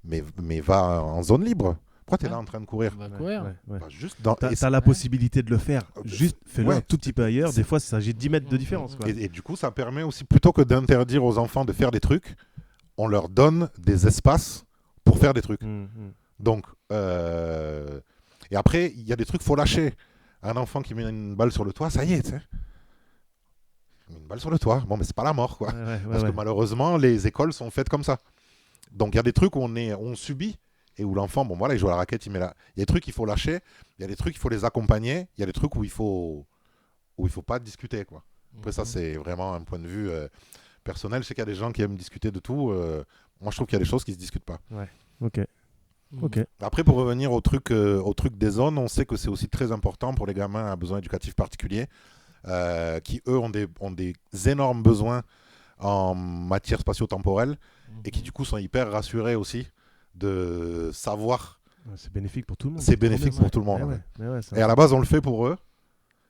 mais va en zone libre. Pourquoi tu es là Ouais. en train de courir? On va Ouais, courir. ouais. Bah, juste dans... T'as et, t'as la possibilité de le faire, juste fais-le Ouais. un tout petit peu ailleurs. C'est- Des fois, il s'agit de 10 mètres de différence, quoi. et du coup, ça permet aussi, plutôt que d'interdire aux enfants de faire des trucs, on leur donne des espaces pour faire des trucs. Donc, et après, il y a des trucs, faut lâcher. Un enfant qui met une balle sur le toit, ça y est, tu sais. Une balle sur le toit, bon, mais c'est pas la mort, quoi. Parce que malheureusement, les écoles sont faites comme ça. Donc, il y a des trucs où on subit et où l'enfant, bon, voilà, il joue à la raquette, il met là. Il y a des trucs qu'il faut lâcher, il y a des trucs qu'il faut les accompagner, il y a des trucs où il faut pas discuter, quoi. Après, ça, c'est vraiment un point de vue personnel. Je sais qu'il y a des gens qui aiment discuter de tout. Moi, je trouve qu'il y a des choses qui se discutent pas. Ok. Ok. Après, pour revenir au truc des zones, on sait que c'est aussi très important pour les gamins à besoins éducatifs particuliers, qui, eux, ont des énormes besoins en matière spatio-temporelle et qui, du coup, sont hyper rassurés aussi de savoir. C'est bénéfique pour tout le monde. C'est bénéfique trop bien. pour tout le monde. Ouais, Et à la base, on le fait pour eux.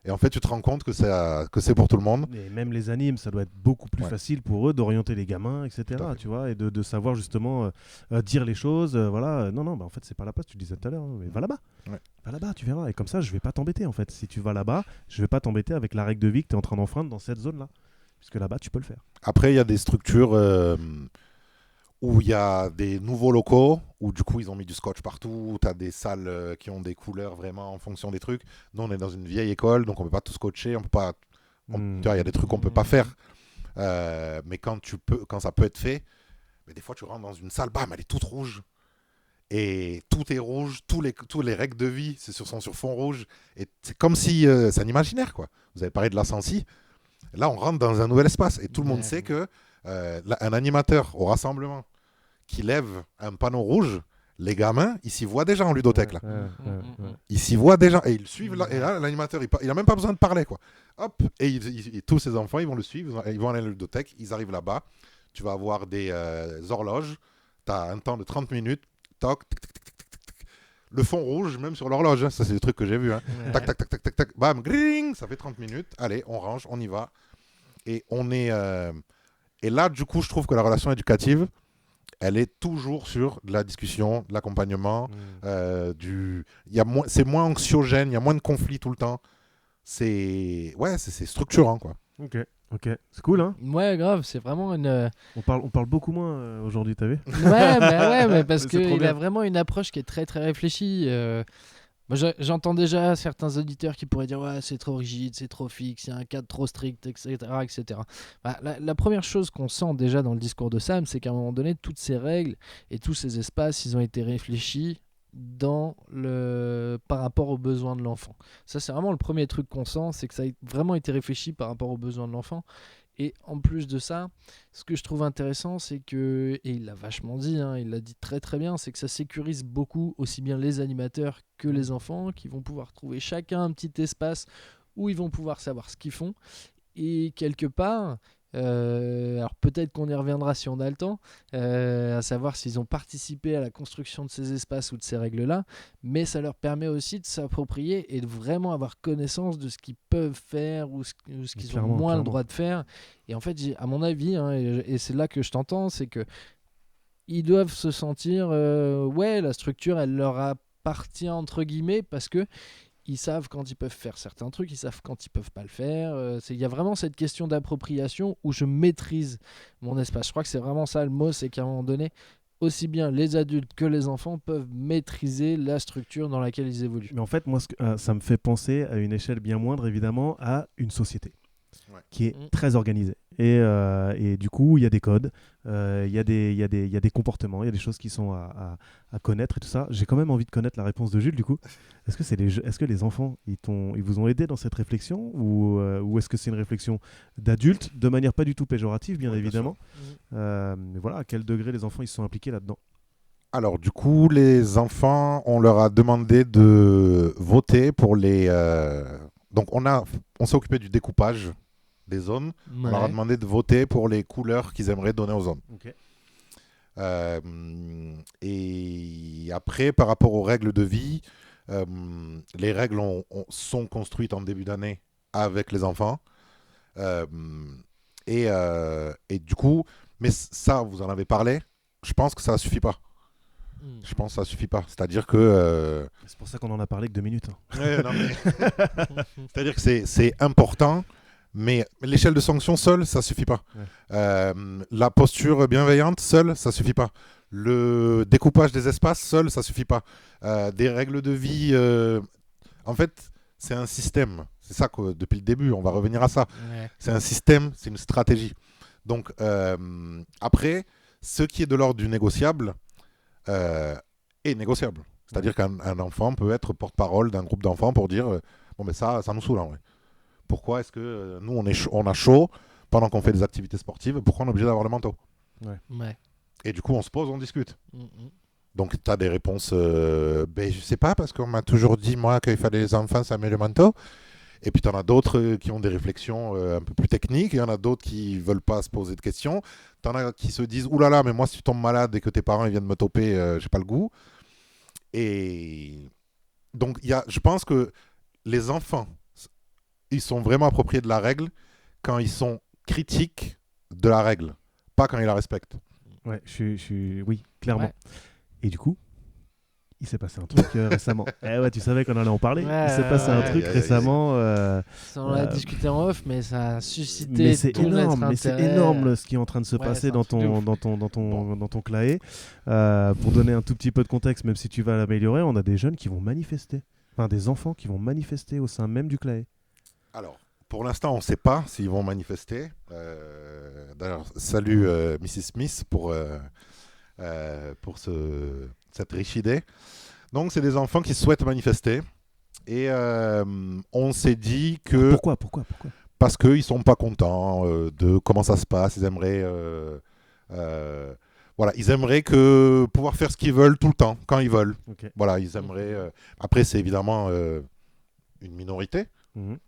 Et en fait, tu te rends compte que c'est pour tout le monde. Et même les animes, ça doit être beaucoup plus facile pour eux d'orienter les gamins, etc. Tu vois, et de savoir justement dire les choses. Voilà. Non, en fait, c'est pas la place. Tu le disais tout à l'heure. Mais va là-bas. Ouais. Va là-bas, tu verras. Et comme ça, je vais pas t'embêter en fait. Si tu vas là-bas, je vais pas t'embêter avec la règle de vie que tu es en train d'enfreindre dans cette zone-là. Puisque là-bas, tu peux le faire. Après, il y a des structures où il y a des nouveaux locaux, où du coup ils ont mis du scotch partout, où tu as des salles qui ont des couleurs vraiment en fonction des trucs. Nous, on est dans une vieille école, donc on peut pas tout scotcher, on peut pas... Tu vois, il y a des trucs qu'on peut pas faire. Mais quand ça peut être fait, mais des fois tu rentres dans une salle, bam, elle est toute rouge. Et tout est rouge, tous les règles de vie sont sur fond rouge. Et c'est comme si c'est un imaginaire, quoi. Vous avez parlé de l'ascensi. Là, on rentre dans un nouvel espace. Et tout le monde sait que un animateur au rassemblement qui lève un panneau rouge, les gamins, ils s'y voient déjà en ludothèque. Là. Ils s'y voient déjà. Et ils suivent. Et là, l'animateur, il n'a même pas besoin de parler, quoi. Hop, et tous ces enfants, ils vont le suivre. Ils vont aller à la ludothèque. Ils arrivent là-bas. Tu vas avoir des horloges. Tu as un temps de 30 minutes. Toc, tic, tic, tic, tic, tic, tic. Le fond rouge, même sur l'horloge. Hein. Ça, c'est des trucs que j'ai vus. Hein. Tac, tac, tac, tac, tac, tac. Bam, gring. Ça fait 30 minutes. Allez, on range, on y va. Et on est... Et là, du coup, je trouve que la relation éducative, elle est toujours sur de la discussion, de l'accompagnement. C'est moins anxiogène, il y a moins de conflits tout le temps. C'est structurant, quoi. Ok, c'est cool, hein. Ouais, grave, c'est vraiment une... On parle beaucoup moins aujourd'hui, t'as vu? mais parce C'est trop qu'il bien. a vraiment une approche qui est très très réfléchie. Moi, j'entends déjà certains auditeurs qui pourraient dire ouais, c'est trop rigide, c'est trop fixe, il y a un cadre trop strict, etc. etc. Bah, la première chose qu'on sent déjà dans le discours de Sam, c'est qu'à un moment donné, toutes ces règles et tous ces espaces, ils ont été réfléchis par rapport aux besoins de l'enfant. Ça, c'est vraiment le premier truc qu'on sent, c'est que ça a vraiment été réfléchi par rapport aux besoins de l'enfant. Et en plus de ça, ce que je trouve intéressant, c'est que, et il l'a vachement dit, hein, il l'a dit très très bien, c'est que ça sécurise beaucoup aussi bien les animateurs que les enfants, qui vont pouvoir trouver chacun un petit espace où ils vont pouvoir savoir ce qu'ils font. Et quelque part, Alors peut-être qu'on y reviendra si on a le temps, à savoir s'ils ont participé à la construction de ces espaces ou de ces règles-là, mais ça leur permet aussi de s'approprier et de vraiment avoir connaissance de ce qu'ils peuvent faire ou ce qu'ils ont Clairement, moins le clairement. droit de faire. Et en fait, à mon avis, hein, et c'est là que je t'entends, c'est que ils doivent se sentir, ouais, la structure, elle leur appartient entre guillemets parce que ils savent quand ils peuvent faire certains trucs, ils savent quand ils peuvent pas le faire. Il y a vraiment cette question d'appropriation où je maîtrise mon espace. Je crois que c'est vraiment ça le mot, c'est qu'à un moment donné, aussi bien les adultes que les enfants peuvent maîtriser la structure dans laquelle ils évoluent. Mais en fait, moi, ça me fait penser à une échelle bien moindre, évidemment, à une société qui est très organisée. Et du coup, il y a des codes, il y a des comportements, il y a des choses qui sont à connaître et tout ça. J'ai quand même envie de connaître la réponse de Jules, du coup. Est-ce que les enfants, ils vous ont aidé dans cette réflexion ou est-ce que c'est une réflexion d'adultes, de manière pas du tout péjorative, bien évidemment. Mais voilà, à quel degré les enfants ils se sont impliqués là-dedans? Alors, du coup, les enfants, on leur a demandé de voter pour les... Donc, on s'est occupé du découpage des zones. On leur a demandé de voter pour les couleurs qu'ils aimeraient donner aux zones. Okay. Et après, par rapport aux règles de vie, les règles sont construites en début d'année avec les enfants. Et du coup, mais ça, vous en avez parlé, je pense que ça ne suffit pas. Je pense que ça suffit pas. C'est-à-dire que... C'est pour ça qu'on en a parlé que 2 minutes. Hein. Ouais, non, mais... C'est-à-dire que c'est important, mais l'échelle de sanction seule, ça suffit pas. Ouais. La posture bienveillante seule, ça suffit pas. Le découpage des espaces seul, ça suffit pas. Des règles de vie... En fait, c'est un système. C'est ça que depuis le début, on va revenir à ça. Ouais. C'est un système, c'est une stratégie. Donc, après, ce qui est de l'ordre du négociable... est négociable. C'est-à-dire qu'un enfant peut être porte-parole d'un groupe d'enfants pour dire bon, mais ça nous saoule. Hein, ouais. Pourquoi est-ce que nous, on a chaud pendant qu'on fait des activités sportives? Pourquoi on est obligé d'avoir le manteau? Ouais. Et du coup, on se pose, on discute. Donc, tu as des réponses ben, je sais pas, parce qu'on m'a toujours dit, moi, qu'il fallait les enfants, ça met le manteau. Et puis, tu en as d'autres qui ont des réflexions un peu plus techniques. Il y en a d'autres qui veulent pas se poser de questions. Tu en as qui se disent, oulala, mais moi, si tu tombes malade et que tes parents ils viennent me toper, j'ai pas le goût. Et donc, je pense que les enfants, ils sont vraiment appropriés de la règle quand ils sont critiques de la règle, pas quand ils la respectent. Ouais, oui, clairement. Ouais. Et du coup, il s'est passé un truc récemment. Ouais, tu savais qu'on allait en parler. Il s'est passé un truc récemment. Ça, on l'a discuté en off, mais ça a suscité tout notre intérêt. Mais c'est énorme ce qui est en train de se passer dans ton claé. Pour donner un tout petit peu de contexte, même si tu vas l'améliorer, on a des jeunes qui vont manifester. Enfin, des enfants qui vont manifester au sein même du claé. Alors, pour l'instant, on ne sait pas s'ils vont manifester. D'ailleurs, salut Mrs. Smith pour cette riche idée. Donc, c'est des enfants qui souhaitent manifester. Et on s'est dit que... Pourquoi Parce qu'ils ne sont pas contents de comment ça se passe. Ils aimeraient... voilà, ils aimeraient pouvoir faire ce qu'ils veulent tout le temps, quand ils veulent. Okay. Voilà, ils aimeraient... Après, c'est évidemment une minorité.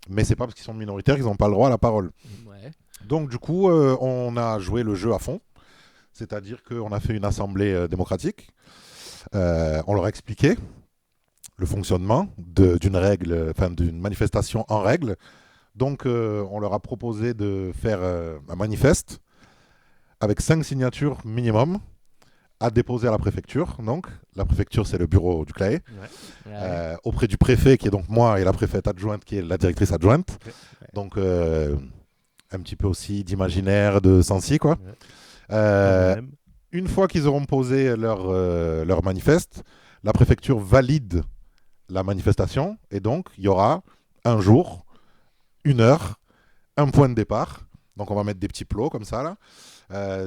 Mais c'est pas parce qu'ils sont minoritaires qu'ils n'ont pas le droit à la parole. Ouais. Donc, du coup, on a joué le jeu à fond. C'est-à-dire qu'on a fait une assemblée démocratique. On leur a expliqué le fonctionnement d'une manifestation en règle. Donc, on leur a proposé de faire un manifeste avec 5 signatures minimum à déposer à la préfecture. Donc, la préfecture, c'est le bureau du CLAE. Ouais. Auprès du préfet, qui est donc moi, et la préfète adjointe, qui est la directrice adjointe. Okay. Ouais. Donc, un petit peu aussi d'imaginaire, de sensi, quoi. Ouais. Une fois qu'ils auront posé leur manifeste, la préfecture valide la manifestation. Et donc, il y aura un jour, 1 heure, un point de départ. Donc, on va mettre des petits plots comme ça, là.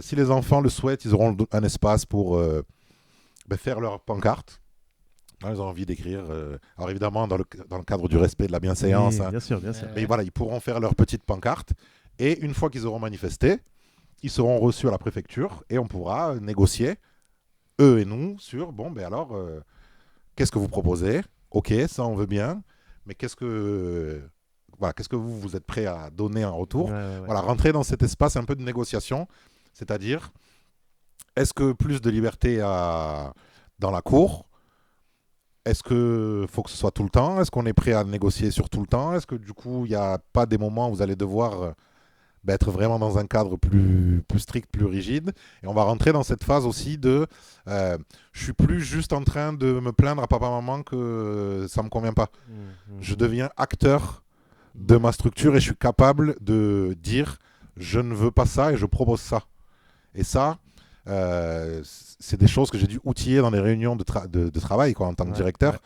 Si les enfants le souhaitent, ils auront un espace pour faire leur pancarte. Ils ont envie d'écrire. Alors évidemment, dans le cadre du respect de la bienséance. Oui, bien sûr, bien sûr. Mais voilà, ils pourront faire leur petite pancarte. Et une fois qu'ils auront manifesté, ils seront reçus à la préfecture et on pourra négocier, eux et nous, sur, bon, ben alors, qu'est-ce que vous proposez? Ok, ça on veut bien. Mais qu'est-ce que voilà, qu'est-ce que vous êtes prêt à donner en retour. Ouais. Voilà, rentrer dans cet espace un peu de négociation, c'est-à-dire, est-ce que plus de liberté dans la cour? Est-ce qu'il faut que ce soit tout le temps? Est-ce qu'on est prêt à négocier sur tout le temps? Est-ce que du coup, il n'y a pas des moments où vous allez devoir être vraiment dans un cadre plus strict, plus rigide? Et on va rentrer dans cette phase aussi de je suis plus juste en train de me plaindre à papa-maman que ça ne me convient pas. Je deviens acteur de ma structure et je suis capable de dire je ne veux pas ça et je propose ça. Et ça, c'est des choses que j'ai dû outiller dans les réunions de travail en tant que directeur. Ouais.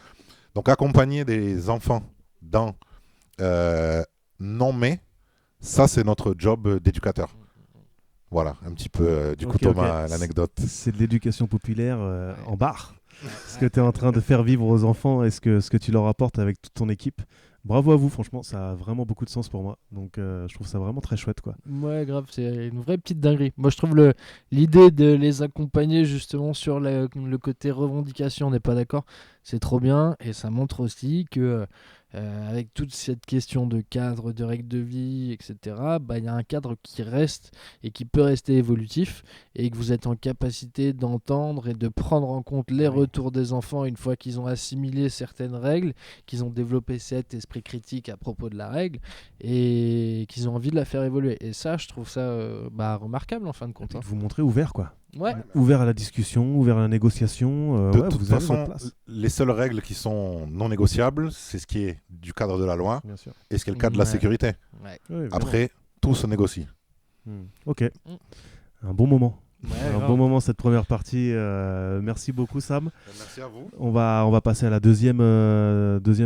Donc accompagner des enfants dans non mais, ça c'est notre job d'éducateur. Voilà, un petit peu du coup Thomas, l'anecdote. C'est de l'éducation populaire en barre. Ce que tu es en train de faire vivre aux enfants et ce que tu leur apportes avec toute ton équipe. Bravo à vous, franchement, ça a vraiment beaucoup de sens pour moi. Donc je trouve ça vraiment très chouette, quoi. Ouais, grave, c'est une vraie petite dinguerie. Moi, je trouve l'idée de les accompagner justement sur le côté revendication, on n'est pas d'accord, c'est trop bien. Et ça montre aussi que avec toute cette question de cadre, de règles de vie, etc., il y a un cadre qui reste et qui peut rester évolutif et que vous êtes en capacité d'entendre et de prendre en compte les retours des enfants une fois qu'ils ont assimilé certaines règles, qu'ils ont développé cet esprit critique à propos de la règle et qu'ils ont envie de la faire évoluer. Et ça, je trouve ça remarquable en fin de compte. Vous montrez ouvert, quoi. Ouais. Ouvert à la discussion, ouvert à la négociation. De toute façon, les seules règles qui sont non négociables, c'est ce qui est du cadre de la loi et ce qui est le cadre de la sécurité. Ouais. Oui, après, tout se négocie. Ok. Un bon moment. Ouais, bon moment cette première partie. Merci beaucoup Sam. Merci à vous. On va passer à la deuxième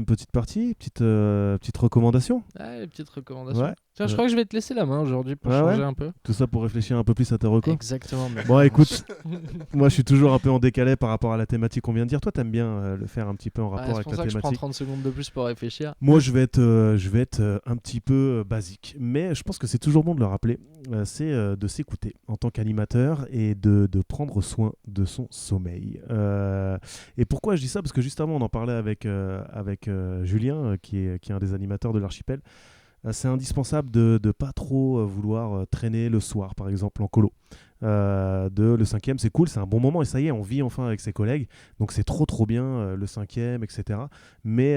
petite partie. Petite recommandation. Ouais, petite recommandation. Ouais. Tiens, je crois que je vais te laisser la main aujourd'hui pour changer un peu. Tout ça pour réfléchir un peu plus à tes recos. Exactement. Bon, écoute, moi je suis toujours un peu en décalé par rapport à la thématique qu'on vient de dire. Toi, t'aimes bien le faire un petit peu en rapport avec la thématique. C'est pour ça que je prends 30 secondes de plus pour réfléchir. Moi, je vais être un petit peu basique. Mais je pense que c'est toujours bon de le rappeler. C'est de s'écouter en tant qu'animateur et de prendre soin de son sommeil. Et pourquoi je dis ça? Parce que juste avant, on en parlait avec Julien, qui est un des animateurs de l'archipel. C'est indispensable de ne pas trop vouloir traîner le soir, par exemple, en colo. Le 5e, c'est cool, c'est un bon moment, et ça y est, on vit enfin avec ses collègues. Donc c'est trop bien, le 5e, etc. Mais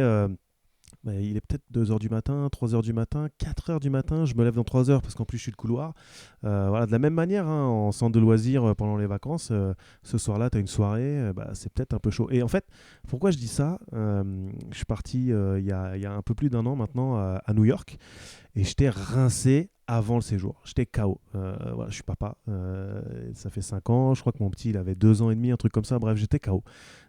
il est peut-être 2h du matin, 3h du matin, 4h du matin, je me lève dans 3h parce qu'en plus je suis de couloir. Voilà, de la même manière, en centre de loisirs pendant les vacances, ce soir-là, tu as une soirée, c'est peut-être un peu chaud. Et en fait, pourquoi je dis ça? Je suis parti il y a un peu plus d'1 an maintenant à New York et j'étais rincé avant le séjour. J'étais KO. Voilà, je suis papa. Ça fait 5 ans. Je crois que mon petit, il avait 2 ans et demi, un truc comme ça. Bref, j'étais KO.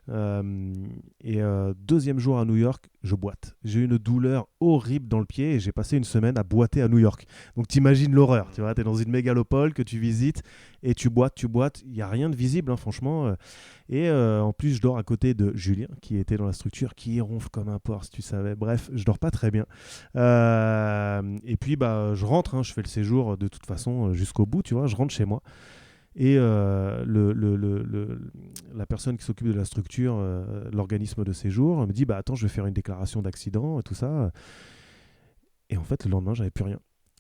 Deuxième jour à New York, je boite. J'ai eu une douleur horrible dans le pied et j'ai passé une semaine à boiter à New York. Donc t'imagines l'horreur. Tu vois, t'es dans une mégalopole que tu visites et tu boites. Il n'y a rien de visible, hein, franchement. Et en plus, je dors à côté de Julien, qui était dans la structure, qui ronfle comme un porc, si tu savais. Bref, je dors pas très bien. Et puis, je rentre, hein, je fais le séjour de toute façon jusqu'au bout, tu vois. Je rentre chez moi. Et la personne qui s'occupe de la structure, l'organisme de séjour, me dit attends, je vais faire une déclaration d'accident et tout ça. Et en fait, le lendemain, j'avais plus rien.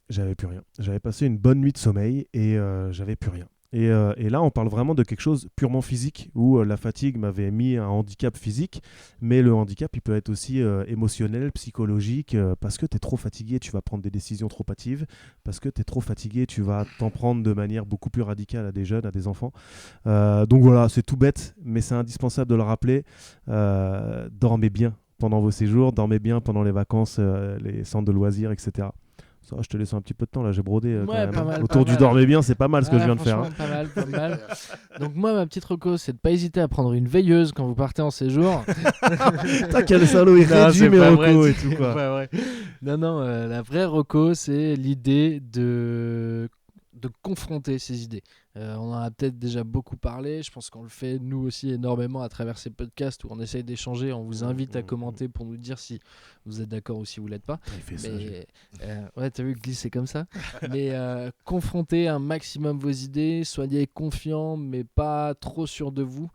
J'avais passé une bonne nuit de sommeil et j'avais plus rien. Et là, on parle vraiment de quelque chose purement physique, où la fatigue m'avait mis un handicap physique, mais le handicap, il peut être aussi émotionnel, psychologique, parce que tu es trop fatigué, tu vas prendre des décisions trop hâtives, parce que tu es trop fatigué, tu vas t'en prendre de manière beaucoup plus radicale à des jeunes, à des enfants. Donc voilà, c'est tout bête, mais c'est indispensable de le rappeler. Dormez bien pendant vos séjours, dormez bien pendant les vacances, les centres de loisirs, etc. Ça, je te laisse un petit peu de temps, là j'ai brodé quand même. Mal, autour du dormez bien, c'est pas mal ce que je viens de faire. Pas mal. Donc moi, ma petite reco, c'est de pas hésiter à prendre une veilleuse quand vous partez en séjour. T'as quel salaud, il réduit mes recos et tout quoi. Ouais. Non, la vraie reco, c'est l'idée de confronter ces idées. On en a peut-être déjà beaucoup parlé. Je pense qu'on le fait nous aussi énormément à travers ces podcasts où on essaye d'échanger. On vous invite à commenter pour nous dire si vous êtes d'accord ou si vous l'êtes pas. Il fait ça. Mais ouais, t'as vu, glisser comme ça. Mais confrontez un maximum vos idées, soyez confiants, mais pas trop sûr de vous,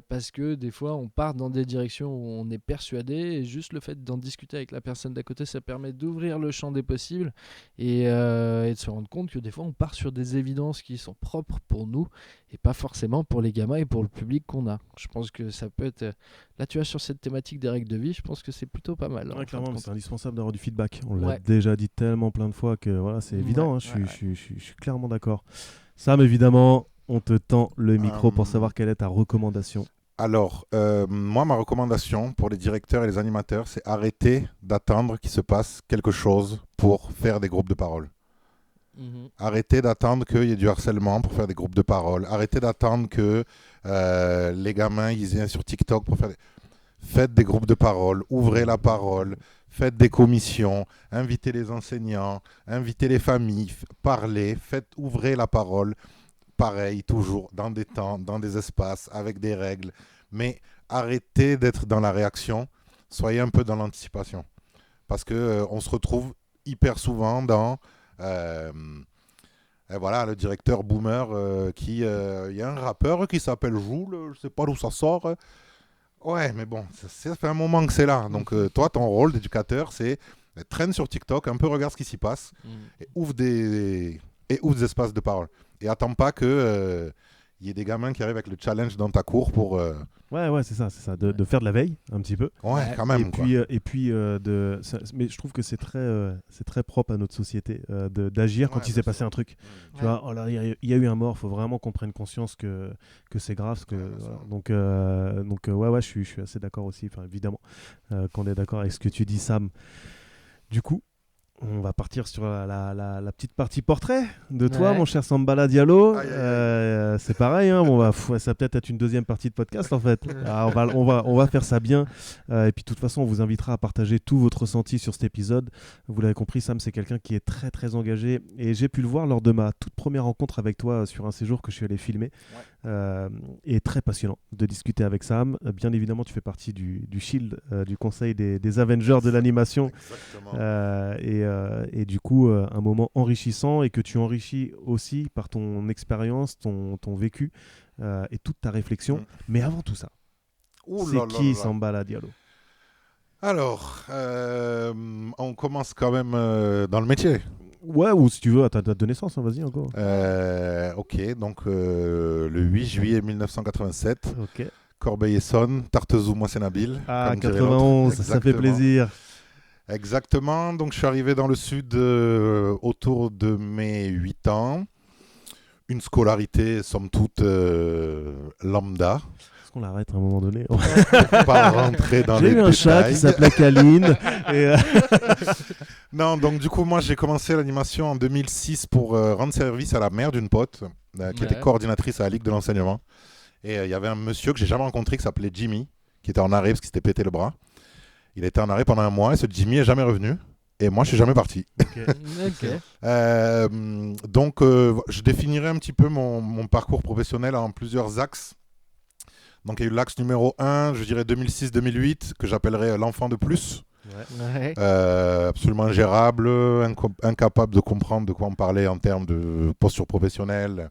parce que des fois on part dans des directions où on est persuadé, et juste le fait d'en discuter avec la personne d'à côté, ça permet d'ouvrir le champ des possibles et de se rendre compte que des fois on part sur des évidences qui sont propres pour nous et pas forcément pour les gamins et pour le public qu'on a. Je pense que ça peut être là, tu vois, sur cette thématique des règles de vie, je pense que c'est plutôt pas mal. Ouais, clairement, c'est indispensable d'avoir du feedback. On l'a Ouais. déjà dit tellement plein de fois que voilà, c'est évident. Ouais, Je suis clairement d'accord. Sam, évidemment, on te tend le micro pour savoir quelle est ta recommandation. Alors, moi, ma recommandation pour les directeurs et les animateurs, c'est arrêter d'attendre qu'il se passe quelque chose pour faire des groupes de parole. Arrêtez d'attendre qu'il y ait du harcèlement pour faire des groupes de parole. Arrêtez d'attendre que les gamins ils viennent sur TikTok pour faire des... Faites des groupes de parole, ouvrez la parole, faites des commissions, invitez les enseignants, invitez les familles, parlez, ouvrez la parole. Pareil, toujours dans des temps, dans des espaces, avec des règles. Mais arrêtez d'être dans la réaction, soyez un peu dans l'anticipation. Parce qu'on se retrouve hyper souvent dans... et voilà, le directeur boomer il y a un rappeur qui s'appelle Joule, je sais pas d'où ça sort. Ouais, mais bon, ça fait un moment que c'est là. Donc toi, ton rôle d'éducateur, c'est traîne sur TikTok, un peu regarde ce qui s'y passe et ouvre des espaces de parole. Et attends pas que y ait des gamins qui arrivent avec le challenge dans ta cour pour... Ouais, c'est ça, de faire de la veille un petit peu. Ouais, quand même. Mais je trouve que c'est très propre à notre société d'agir quand il s'est passé un truc. Tu vois, oh là, il y a eu un mort, il faut vraiment qu'on prenne conscience que c'est grave. Voilà. Donc ouais, je suis assez d'accord aussi, évidemment, qu'on est d'accord avec ce que tu dis, Sam. Du coup, on va partir sur la petite partie portrait de toi, mon cher Sambala Diallo. C'est pareil, hein, ça va peut-être être une deuxième partie de podcast en fait. On va faire ça bien. Et puis de toute façon, on vous invitera à partager tout votre ressenti sur cet épisode. Vous l'avez compris, Sam, c'est quelqu'un qui est très très engagé. Et j'ai pu le voir lors de ma toute première rencontre avec toi sur un séjour que je suis allé filmer. Et très passionnant de discuter avec Sam. Bien évidemment, tu fais partie du Shield, du conseil des Avengers de l'animation. Et du coup, un moment enrichissant et que tu enrichis aussi par ton expérience, ton vécu et toute ta réflexion. Mais avant tout ça, c'est qui Sambala Diallo? Alors, on commence quand même dans le métier. Ouais, ou si tu veux, à ta date de naissance, hein, vas-y encore. Ok, donc le 8 juillet 1987, okay. Corbeil-Essonnes, Tartezou-Moissenabil. Ah, 91, ça fait plaisir. Exactement, donc je suis arrivé dans le sud autour de mes 8 ans. Une scolarité, somme toute, lambda. Est-ce qu'on l'arrête à un moment donné? Pas rentrer dans les détails. J'ai eu un chat qui s'appelait Kaline. Non, donc du coup, moi j'ai commencé l'animation en 2006 pour rendre service à la mère d'une pote qui était coordinatrice à la Ligue de l'enseignement. Et il y avait un monsieur que j'ai jamais rencontré qui s'appelait Jimmy, qui était en arrêt parce qu'il s'était pété le bras. Il était en arrêt pendant un mois et ce Jimmy est jamais revenu. Et moi, je suis jamais parti. Donc, je définirais un petit peu mon parcours professionnel en plusieurs axes. Donc, il y a eu l'axe numéro 1, je dirais 2006-2008, que j'appellerais l'enfant de plus. Absolument ingérable, incapable de comprendre de quoi on parlait en termes de posture professionnelle.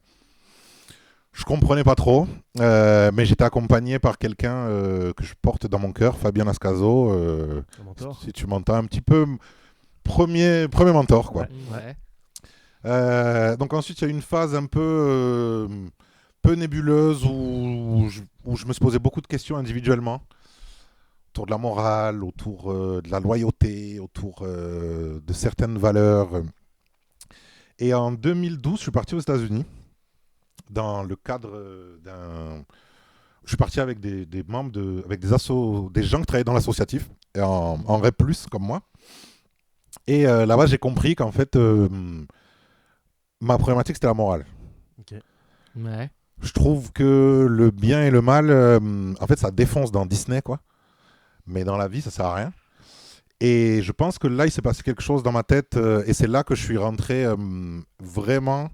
Je comprenais pas trop, mais j'étais accompagné par quelqu'un que je porte dans mon cœur, Fabien Ascaso. Si tu m'entends un petit peu, premier mentor, quoi. Donc ensuite, il y a eu une phase un peu nébuleuse où je me suis posé beaucoup de questions individuellement autour de la morale, autour de la loyauté, autour de certaines valeurs. Et en 2012, je suis parti aux États-Unis. Dans le cadre d'un... Je suis parti avec des membres, avec des gens qui travaillaient dans l'associatif, en REP+, comme moi. Et là-bas, j'ai compris qu'en fait, ma problématique, c'était la morale. Je trouve que le bien et le mal, en fait, ça défonce dans Disney, quoi. Mais dans la vie, ça sert à rien. Et je pense que là, il s'est passé quelque chose dans ma tête, et c'est là que je suis rentré vraiment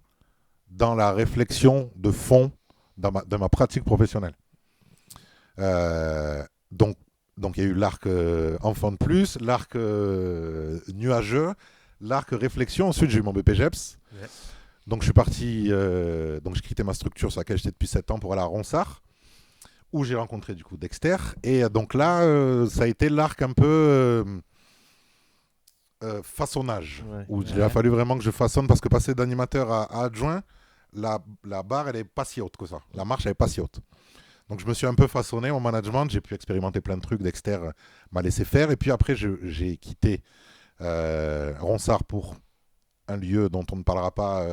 dans la réflexion de fond dans ma pratique professionnelle. Donc il y a eu l'arc enfant de plus, l'arc nuageux, l'arc réflexion. Ensuite, j'ai eu mon BPGEPS. Yeah. Donc, je suis parti, donc j'ai quitté ma structure sur laquelle j'étais depuis 7 ans pour aller à Ronsard, où j'ai rencontré du coup Dexter. Et donc là, ça a été l'arc un peu façonnage, où il a fallu vraiment que je façonne, parce que passer d'animateur à adjoint, la barre, elle n'est pas si haute que ça. La marche, elle n'est pas si haute. Donc je me suis un peu façonné mon management, j'ai pu expérimenter plein de trucs, Dexter m'a laissé faire, et puis après j'ai quitté Ronsard pour un lieu dont on ne parlera pas,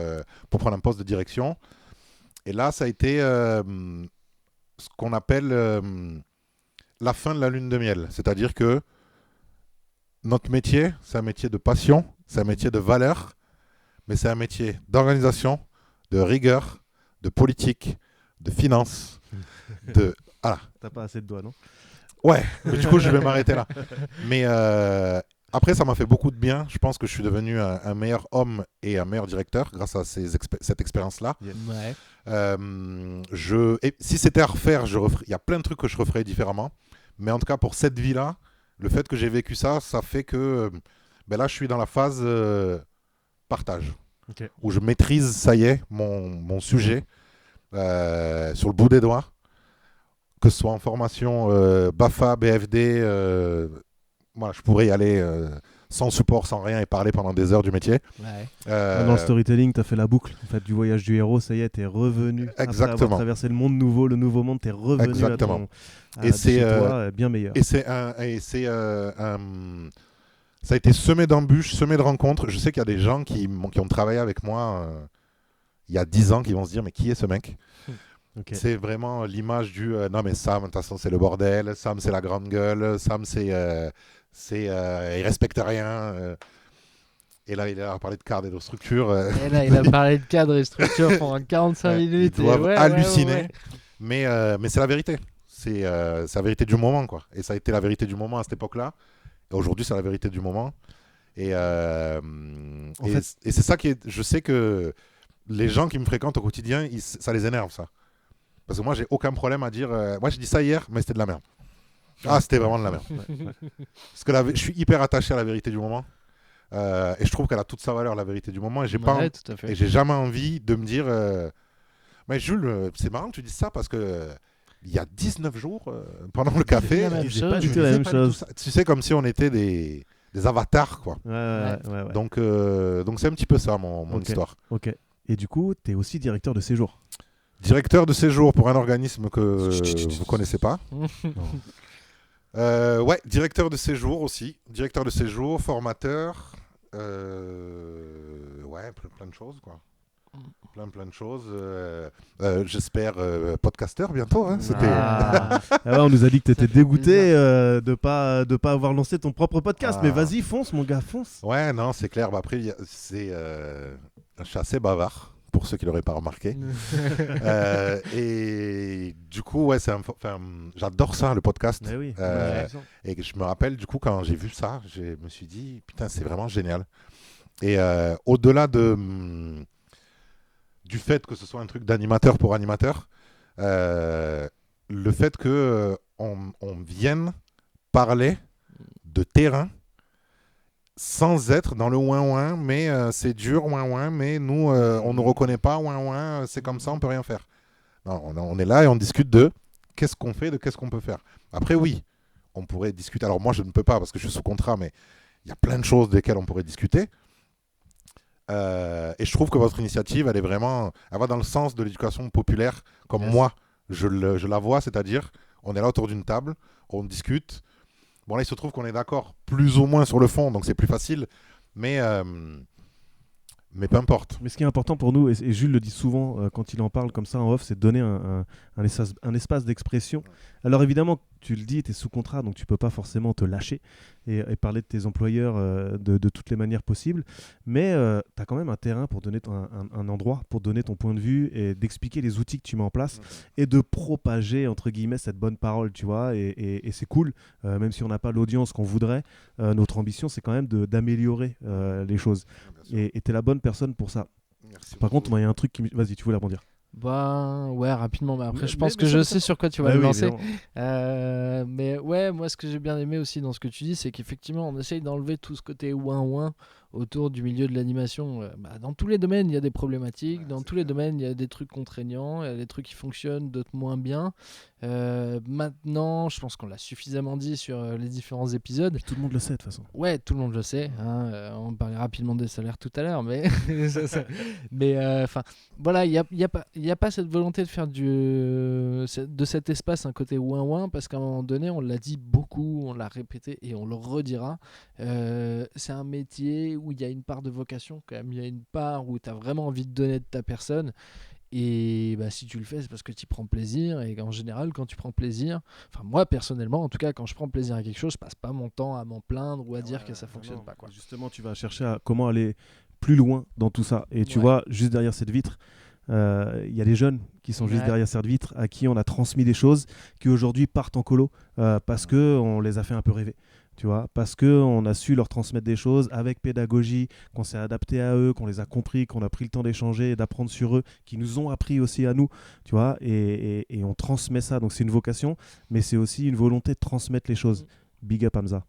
pour prendre un poste de direction. Et là, ça a été ce qu'on appelle la fin de la lune de miel, c'est-à-dire que notre métier, c'est un métier de passion, c'est un métier de valeur, mais c'est un métier d'organisation, de rigueur, de politique, de finance, voilà. T'as pas assez de doigts, non? Ouais, mais du coup, je vais m'arrêter là. Mais après, ça m'a fait beaucoup de bien. Je pense que je suis devenu un meilleur homme et un meilleur directeur grâce à cette expérience-là. Ouais. Et si c'était à refaire, il y a plein de trucs que je referais différemment. Mais en tout cas, pour cette vie-là, le fait que j'ai vécu ça, ça fait que là, je suis dans la phase partage. Okay. Où je maîtrise, ça y est, mon sujet sur le bout des doigts. Que ce soit en formation BAFA, BFD, voilà, je pourrais y aller sans support, sans rien et parler pendant des heures du métier. Ouais. Dans le storytelling, tu as fait la boucle en fait, du voyage du héros, ça y est, tu es revenu. Exactement. Après avoir traversé le monde nouveau, le nouveau monde, tu es revenu. Exactement. Chez toi, bien meilleur. Et ça a été semé d'embûches, semé de rencontres. Je sais qu'il y a des gens qui ont travaillé avec moi il y a 10 ans qui vont se dire mais qui est ce mec? Okay. C'est vraiment l'image du non mais Sam de toute façon c'est le bordel, Sam c'est la grande gueule, Sam il respecte rien. Et là il a parlé de cadre et de structure. Et là il a parlé de cadre et structure pendant 45 minutes. Ils doivent halluciner. Mais c'est la vérité. C'est la vérité du moment quoi. Et ça a été la vérité du moment à cette époque-là. Et aujourd'hui c'est la vérité du moment. Et c'est ça qui est. Je sais que les gens qui me fréquentent au quotidien, ça les énerve ça. Parce que moi, j'ai aucun problème à dire. Moi, j'ai dit ça hier, mais c'était de la merde. Ah, c'était vraiment de la merde. Parce que je suis hyper attaché à la vérité du moment. Et je trouve qu'elle a toute sa valeur, la vérité du moment. Et j'ai jamais envie de me dire. Mais Jules, c'est marrant que tu dises ça parce que il y a 19 jours, pendant le café, c'est pas du tout la même chose. Tu sais, comme si on était des avatars, quoi. Ouais. Donc c'est un petit peu ça, mon histoire. Ok. Et du coup, tu es aussi directeur de séjour. Directeur de séjour pour un organisme que vous ne connaissez pas. Ouais, directeur de séjour aussi. Directeur de séjour, formateur. Ouais, plein de choses, quoi. Plein de choses. J'espère podcasteur bientôt. Hein, on nous a dit que tu étais dégoûté de pas avoir lancé ton propre podcast. Mais vas-y, fonce, mon gars, fonce. Ouais, non, c'est clair. Bah, après, je suis assez bavard. Pour ceux qui ne l'auraient pas remarqué. Et du coup, ouais, j'adore ça, le podcast. Oui, et je me rappelle, du coup, quand j'ai vu ça, je me suis dit, putain, c'est vraiment génial. Et au-delà du fait que ce soit un truc d'animateur pour animateur, le fait qu'on vienne parler de terrain, sans être dans le ouin-ouin, mais c'est dur, ouin-ouin, mais nous, on ne reconnaît pas, ouin-ouin, c'est comme ça, on ne peut rien faire. Non, on est là et on discute de qu'est-ce qu'on fait, de qu'est-ce qu'on peut faire. Après, oui, on pourrait discuter. Alors moi, je ne peux pas parce que je suis sous contrat, mais il y a plein de choses desquelles on pourrait discuter. Et je trouve que votre initiative, elle va dans le sens de l'éducation populaire, comme moi, je la vois, c'est-à-dire, on est là autour d'une table, on discute. Bon, là, il se trouve qu'on est d'accord plus ou moins sur le fond, donc c'est plus facile, mais peu importe. Mais ce qui est important pour nous, et Jules le dit souvent quand il en parle comme ça en off, c'est de donner un espace d'expression. Alors évidemment, tu le dis, tu es sous contrat, donc tu peux pas forcément te lâcher et parler de tes employeurs de toutes les manières possibles, mais tu as quand même un terrain pour donner un endroit, pour donner ton point de vue et d'expliquer les outils que tu mets en place et de propager, entre guillemets, cette bonne parole, tu vois, et c'est cool, même si on n'a pas l'audience qu'on voudrait, notre ambition, c'est quand même d'améliorer les choses. Et tu es la bonne personne pour ça. Merci Par beaucoup. contre, moi, il y a un truc qui Vas-y, tu voulais rebondir. Bah ouais, rapidement, mais après Mais- je pense mais que ça je va, sais sur quoi tu vas Ah me oui, lancer. évidemment. Mais ouais, moi ce que j'ai bien aimé aussi dans ce que tu dis, c'est qu'effectivement on essaye d'enlever tout ce côté ouin-ouin autour du milieu de l'animation. Bah, dans tous les domaines, il y a des problématiques, Ouais, dans c'est tous les clair. domaines, il y a des trucs contraignants, il y a des trucs qui fonctionnent, d'autres moins bien. Maintenant, je pense qu'on l'a suffisamment dit sur les différents épisodes. Puis tout le monde le sait, de toute façon. Ouais, tout le monde le sait. Hein, on parlait rapidement des salaires tout à l'heure, mais mais enfin, voilà, il y a pas cette volonté de faire de cet espace un côté ouin-ouin, parce qu'à un moment donné, on l'a dit beaucoup, on l'a répété et on le redira. C'est un métier où il y a une part de vocation, quand même. Il y a une part où tu as vraiment envie de donner de ta personne. Et bah, si tu le fais, c'est parce que tu prends plaisir. Et en général, quand tu prends plaisir, enfin moi personnellement, en tout cas, quand je prends plaisir à quelque chose, je passe pas mon temps à m'en plaindre ou à dire que ça fonctionne Non, pas, quoi. Justement, tu vas chercher à comment aller plus loin dans tout ça. Et tu Ouais. vois, juste derrière cette vitre, il y a des jeunes qui sont juste Ouais. derrière cette vitre à qui on a transmis des choses qui aujourd'hui partent en colo parce que on les a fait un peu rêver. Tu vois, parce qu'on a su leur transmettre des choses avec pédagogie, qu'on s'est adapté à eux, qu'on les a compris, qu'on a pris le temps d'échanger et d'apprendre sur eux, qui nous ont appris aussi à nous, tu vois, et on transmet ça. Donc c'est une vocation, mais c'est aussi une volonté de transmettre les choses. Big up Hamza.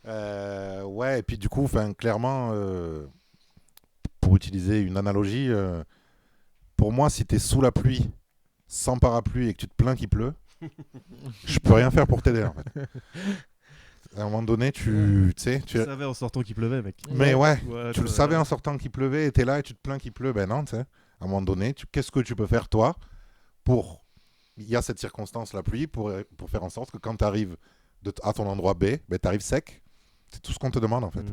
Ouais, et puis du coup, clairement, pour utiliser une analogie, pour moi, si tu es sous la pluie, sans parapluie et que tu te plains qu'il pleut, je peux rien faire pour t'aider en fait. À un moment donné, tu sais, Tu savais en sortant qu'il pleuvait, mec. mais ouais, Ouais, tu le savais en sortant qu'il pleuvait et t'es là et tu te plains qu'il pleut, ben non, tu sais. À un moment donné, qu'est-ce que tu peux faire toi pour, il y a cette circonstance, la pluie, pour faire en sorte que quand tu arrives à ton endroit B, ben tu arrives sec. C'est tout ce qu'on te demande en fait.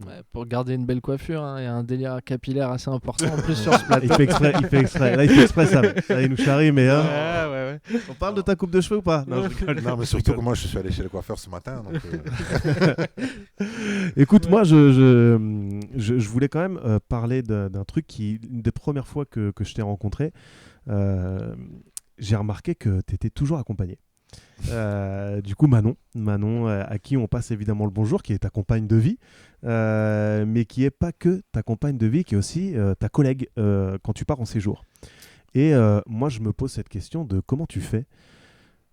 Ouais, pour garder une belle coiffure, hein, il y a un délire capillaire assez important en plus sur ce plateau. Il fait exprès, il fait exprès. Là, il fait exprès ça. Là, il nous charrie, mais hein, Ouais. on parle de ta coupe de cheveux ou pas? Non, je rigole. Non, mais Je surtout rigole. que moi, je suis allé chez le coiffeur ce matin. Donc, Écoute, moi, je voulais quand même parler d'un truc qui, une des premières fois que je t'ai rencontré, j'ai remarqué que tu étais toujours accompagné. Du coup, Manon à qui on passe évidemment le bonjour, qui est ta compagne de vie, mais qui est pas que ta compagne de vie, qui est aussi ta collègue quand tu pars en séjour. Et moi, je me pose cette question de comment tu fais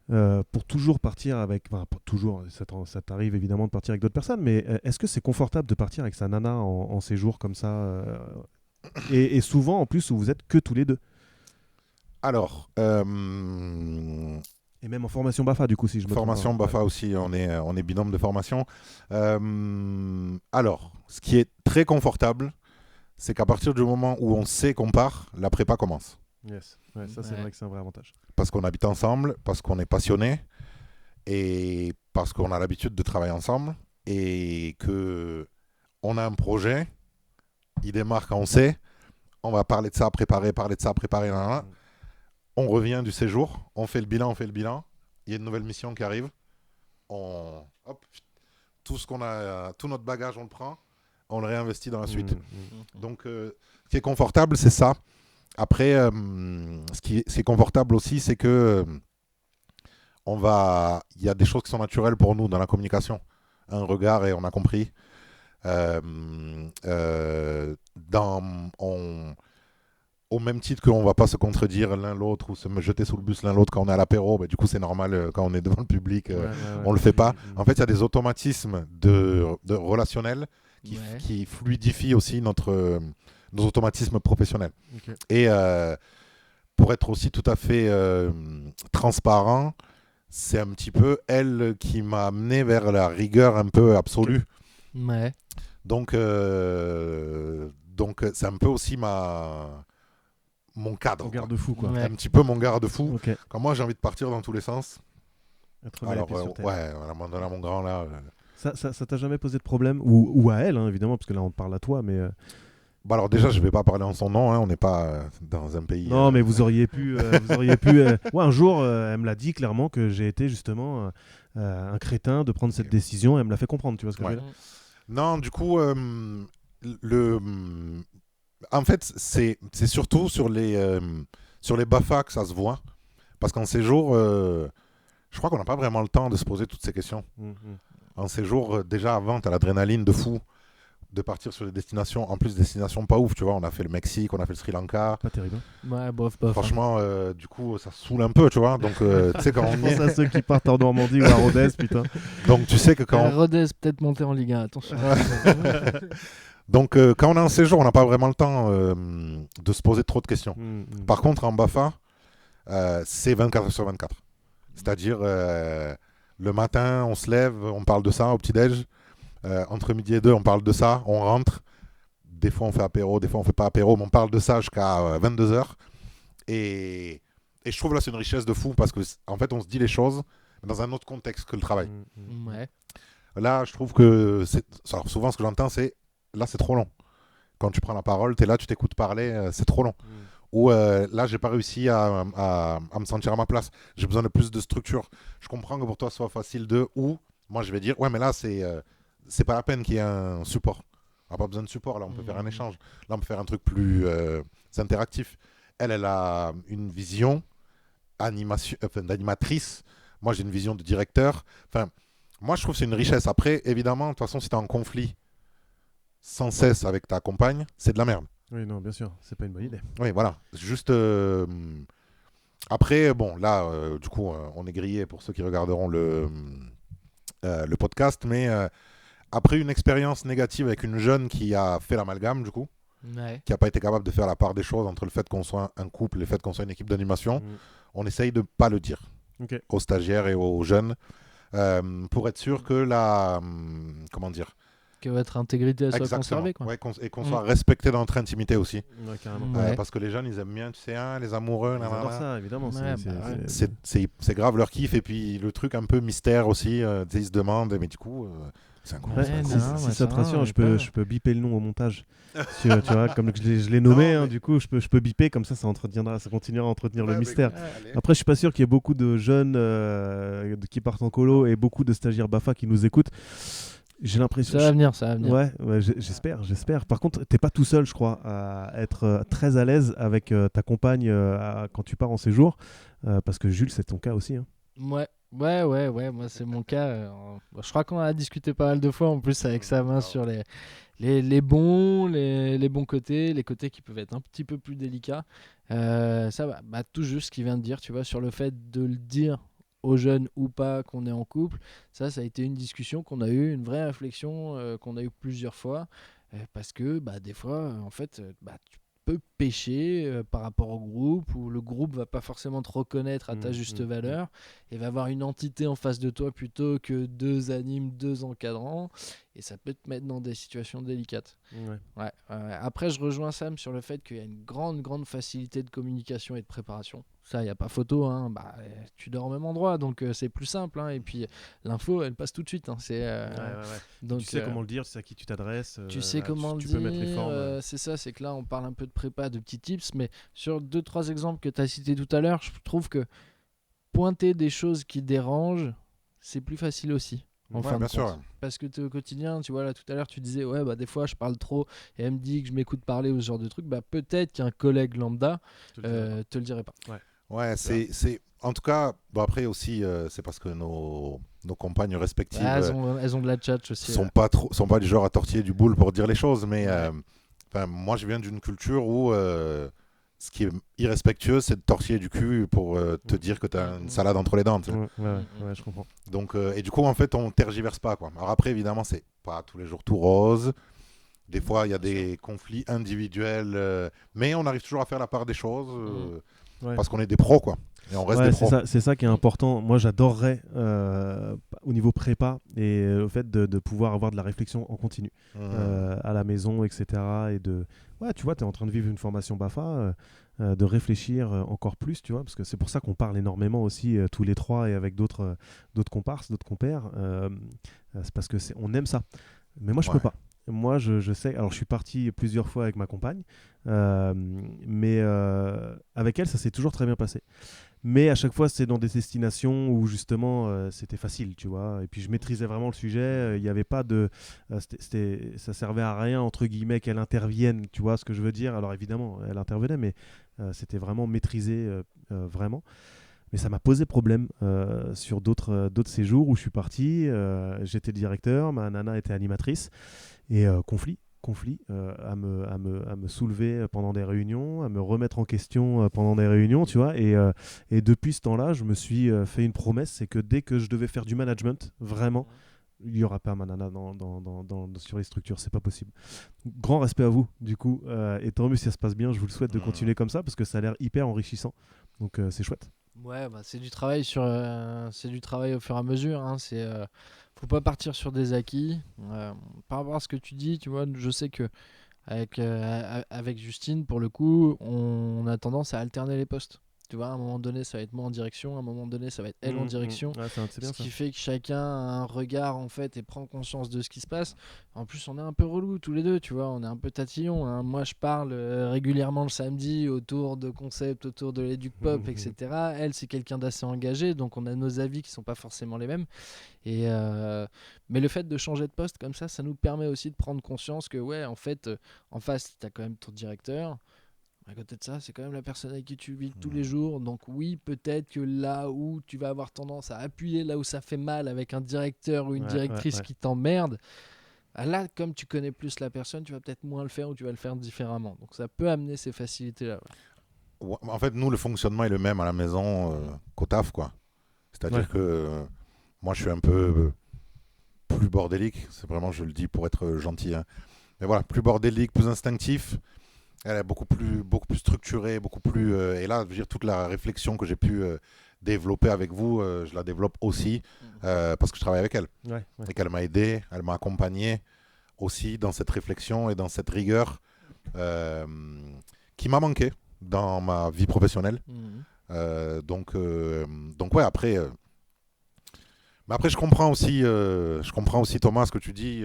pour toujours partir avec... Enfin, pas toujours, ça t'arrive évidemment de partir avec d'autres personnes, mais est-ce que c'est confortable de partir avec sa nana en séjour comme ça et souvent, en plus, où vous êtes que tous les deux? alors, Et même en formation BAFA, du coup, si je me trompe formation pas. BAFA aussi, on est binôme de formation. Alors, ce qui est très confortable, c'est qu'à partir du moment où on sait qu'on part, la prépa commence. Yes. Ouais, ça, c'est Ouais. vrai que c'est un vrai avantage. Parce qu'on habite ensemble, parce qu'on est passionné et parce qu'on a l'habitude de travailler ensemble et que on a un projet, il démarre quand on sait, on va parler de ça, préparer, nan. On revient du séjour, on fait le bilan, il y a une nouvelle mission qui arrive, hop, tout ce qu'on a, tout notre bagage, on le prend, on le réinvestit dans la suite. Donc, ce qui est confortable, c'est ça. Après, ce qui est confortable aussi, c'est que il y a des choses qui sont naturelles pour nous dans la communication. Un regard et on a compris. Au même titre qu'on ne va pas se contredire l'un l'autre ou se jeter sous le bus l'un l'autre quand on est à l'apéro, du coup c'est normal quand on est devant le public, on le fait pas. En fait, il y a des automatismes de relationnels qui fluidifient aussi nos automatismes professionnels. Okay. Et pour être aussi tout à fait transparent, c'est un petit peu elle qui m'a amené vers la rigueur un peu absolue. Ouais. Donc c'est un peu aussi mon cadre. Ton garde-fou, quoi. Ouais. Un petit peu mon garde-fou. Okay. Quand moi j'ai envie de partir dans tous les sens. Alors, ouais, voilà, mon grand là. Ça t'a jamais posé de problème ou à elle, hein, évidemment, parce que là on te parle à toi, mais. Bah alors déjà, je vais pas parler en son nom, hein, on n'est pas dans un pays... Non, mais vous auriez pu... Ouais, un jour, elle me l'a dit clairement que j'ai été justement un crétin de prendre cette décision, elle me l'a fait comprendre, tu vois ce que je veux dire? Non, du coup, en fait, c'est surtout sur les BAFA que ça se voit, parce qu'en séjour, je crois qu'on n'a pas vraiment le temps de se poser toutes ces questions. En séjour, déjà avant, tu as l'adrénaline de fou, de partir sur des destinations, en plus destinations pas ouf, tu vois. On a fait le Mexique, on a fait le Sri Lanka. Pas terrible. Ouais, bof, bof. Franchement, du coup, ça saoule un peu, tu vois. Donc, tu sais, quand on Je y pense est. à ceux qui partent en Normandie ou à Rodez, putain. Donc, tu sais que quand. Rodez peut-être monter en Ligue 1, attention. Donc, quand on est en séjour, on n'a pas vraiment le temps de se poser trop de questions. Par contre, en BAFA, c'est 24 heures sur 24. C'est-à-dire, le matin, on se lève, on parle de ça au petit-déj. Entre midi et 2, on parle de ça, on rentre. Des fois, on fait apéro, des fois, on fait pas apéro, mais on parle de ça jusqu'à 22 heures. Et je trouve là, c'est une richesse de fou parce qu'en fait, on se dit les choses dans un autre contexte que le travail. Ouais. Là, je trouve que alors, souvent, ce que j'entends, c'est là, c'est trop long. Quand tu prends la parole, tu es là, tu t'écoutes parler, c'est trop long. Ou là, j'ai pas réussi à me sentir à ma place. J'ai besoin de plus de structure. Je comprends que pour toi, ce soit facile ou moi, je vais dire, ouais, mais là, c'est pas la peine qu'il y ait un support. On n'a pas besoin de support. Là, on peut faire un échange. Là, on peut faire un truc plus interactif. Elle a une vision d'animatrice. Moi, j'ai une vision de directeur. Enfin, moi, je trouve que c'est une richesse. Après, évidemment, de toute façon, si tu es en conflit sans cesse avec ta compagne, c'est de la merde. Oui, non, bien sûr, c'est pas une bonne idée. Oui, voilà. Juste. Après, bon, là, du coup, on est grillé pour ceux qui regarderont le podcast, mais après une expérience négative avec une jeune qui a fait l'amalgame, du coup, qui n'a pas été capable de faire la part des choses entre le fait qu'on soit un couple et le fait qu'on soit une équipe d'animation, on essaye de ne pas le dire aux stagiaires et aux jeunes pour être sûr que comment dire, que votre intégrité soit conservée, quoi. Ouais, et qu'on soit respecté dans notre intimité aussi. Ouais, carrément. Parce que les jeunes, ils aiment bien, tu sais, les amoureux. Ils adorent ça, évidemment. C'est grave leur kiff. Et puis le truc un peu mystère aussi, ils se demandent, mais du coup, c'est incroyable. Si ça te rassure, je peux biper le nom au montage. Tu vois, comme je l'ai nommé, du coup, je peux biper, comme ça continuera à entretenir le mystère. Après, je suis pas sûr qu'il y ait beaucoup de jeunes qui partent en colo et beaucoup de stagiaires BAFA qui nous écoutent. J'ai l'impression. Ça va venir. Ouais, j'espère. Par contre, t'es pas tout seul, je crois, à être très à l'aise avec ta compagne quand tu pars en séjour, parce que Jules, c'est ton cas aussi. Hein. Ouais. Moi, c'est mon cas. Je crois qu'on a discuté pas mal de fois en plus avec sa main sur les bons côtés, les côtés qui peuvent être un petit peu plus délicats. Ça va, tout juste ce qu'il vient de dire, tu vois, sur le fait de le dire aux jeunes ou pas qu'on est en couple, ça a été une discussion qu'on a eue, une vraie réflexion qu'on a eue plusieurs fois, parce que des fois, en fait, tu peux pêcher par rapport au groupe, où le groupe va pas forcément te reconnaître à ta juste valeur, et va avoir une entité en face de toi plutôt que 2 animes, 2 encadrants, et ça peut te mettre dans des situations délicates. Ouais. Après, je rejoins Sam sur le fait qu'il y a une grande facilité de communication et de préparation. Ça, il n'y a pas photo. Hein. Tu dors au même endroit, donc c'est plus simple. Hein. Et puis, l'info, elle passe tout de suite. Hein. Donc, tu sais comment le dire, tu sais à qui tu t'adresses. Tu sais comment le dire. Tu peux mettre les formes. C'est ça, c'est que là, on parle un peu de prépa, de petits tips. Mais sur 2-3 exemples que tu as cités tout à l'heure, je trouve que pointer des choses qui dérangent, c'est plus facile aussi. Bien sûr. Parce que tu es au quotidien, tu vois, là tout à l'heure tu disais des fois je parle trop et elle me dit que je m'écoute parler ou ce genre de truc, peut-être qu'un collègue lambda te le dirait pas. Ouais, c'est en tout cas, après aussi c'est parce que nos compagnes respectives elles ont de la tchatch aussi. sont pas du genre à tortiller du boule pour dire les choses, mais moi je viens d'une culture où ce qui est irrespectueux, c'est de tortiller du cul pour te dire que tu as une salade entre les dents. Ouais, je comprends. Donc, et du coup, en fait, on tergiverse pas, quoi. Alors après, évidemment, c'est pas tous les jours tout rose. Des fois, il y a des conflits individuels, mais on arrive toujours à faire la part des choses parce qu'on est des pros, quoi. Et on reste des pros. C'est ça qui est important. Moi, j'adorerais au niveau prépa et le fait de pouvoir avoir de la réflexion en continu à la maison, etc. Et tu vois, tu es en train de vivre une formation BAFA, de réfléchir encore plus, tu vois, parce que c'est pour ça qu'on parle énormément aussi tous les trois et avec d'autres comparses, d'autres compères. C'est parce que on aime ça. Mais moi, je peux pas. Moi, je sais. Alors, je suis parti plusieurs fois avec ma compagne, mais avec elle, ça s'est toujours très bien passé. Mais à chaque fois, c'est dans des destinations où justement c'était facile, tu vois. Et puis je maîtrisais vraiment le sujet. Il n'y avait pas de, ça servait à rien entre guillemets qu'elle intervienne, tu vois ce que je veux dire. Alors évidemment, elle intervenait, mais c'était vraiment maîtrisé, vraiment. Mais ça m'a posé problème sur d'autres séjours où je suis parti. J'étais directeur, ma nana était animatrice. Et conflit conflit, à me soulever pendant des réunions, à me remettre en question pendant des réunions, tu vois. Et depuis ce temps-là, je me suis fait une promesse, c'est que dès que je devais faire du management, vraiment, il n'y aura pas Manana sur les structures, c'est pas possible. Grand respect à vous, du coup, et tant mieux si ça se passe bien, je vous le souhaite de continuer comme ça, parce que ça a l'air hyper enrichissant, donc c'est chouette. Ouais, bah, c'est du travail c'est du travail au fur et à mesure. Hein. Faut pas partir sur des acquis. Par rapport à ce que tu dis, tu vois, je sais que avec Justine, pour le coup, on a tendance à alterner les postes. Tu vois, à un moment donné, ça va être moi en direction, à un moment donné, ça va être elle en direction. Ouais, c'est bien Ce ça. qui fait que chacun a un regard en fait et prend conscience de ce qui se passe. En plus, on est un peu relou tous les deux, tu vois, on est un peu tatillon. Hein. Moi, je parle régulièrement le samedi autour de concepts, autour de l'éduc pop, etc. Elle, c'est quelqu'un d'assez engagé, donc on a nos avis qui sont pas forcément les mêmes. Mais le fait de changer de poste comme ça nous permet aussi de prendre conscience que, ouais, en fait, en face, tu as quand même ton directeur. À côté de ça, c'est quand même la personne avec qui tu vis tous les jours. Donc oui, peut-être que là où tu vas avoir tendance à appuyer là où ça fait mal avec un directeur ou une directrice qui t'emmerde, là, comme tu connais plus la personne, tu vas peut-être moins le faire ou tu vas le faire différemment. Donc ça peut amener ces facilités-là. Ouais, en fait, nous, le fonctionnement est le même à la maison qu'au taf, quoi. C'est-à-dire que moi, je suis un peu plus bordélique. C'est vraiment, je le dis pour être gentil. Hein. Mais voilà, plus bordélique, plus instinctif. Elle est beaucoup plus structurée, beaucoup plus. Et là, je veux dire, toute la réflexion que j'ai pu développer avec vous, je la développe aussi parce que je travaille avec elle. Et qu'elle m'a aidé, elle m'a accompagné aussi dans cette réflexion et dans cette rigueur qui m'a manqué dans ma vie professionnelle. Donc ouais, après. Mais après, je comprends aussi Thomas, ce que tu dis.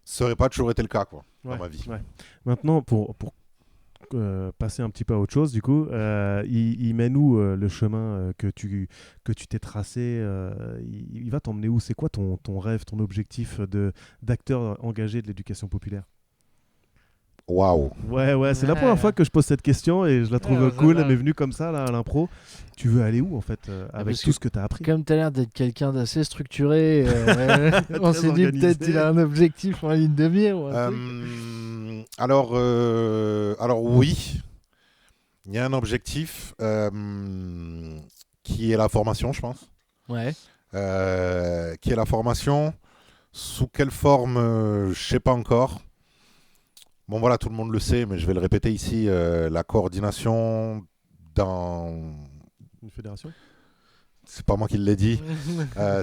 Ça n'aurait pas toujours été le cas, quoi, dans ma vie. Ouais. Maintenant, pour passer un petit peu à autre chose, du coup, il mène où le chemin que tu t'es tracé il va t'emmener où? C'est quoi ton rêve, ton objectif d'acteur engagé de l'éducation populaire? Waouh! Ouais, c'est la première fois que je pose cette question et je la trouve cool. Elle m'est venue comme ça, là, à l'impro. Tu veux aller où, en fait, avec tout ce que tu as appris? Comme tu as l'air d'être quelqu'un d'assez structuré, on s'est dit peut-être qu'il a un objectif en ligne de mire ou un truc. Alors oui, il y a un objectif qui est la formation, je pense. Ouais. Qui est la formation. Sous quelle forme, je ne sais pas encore. Bon voilà, tout le monde le sait, mais je vais le répéter ici, la coordination dans... Une fédération? C'est pas moi qui l'ai dit.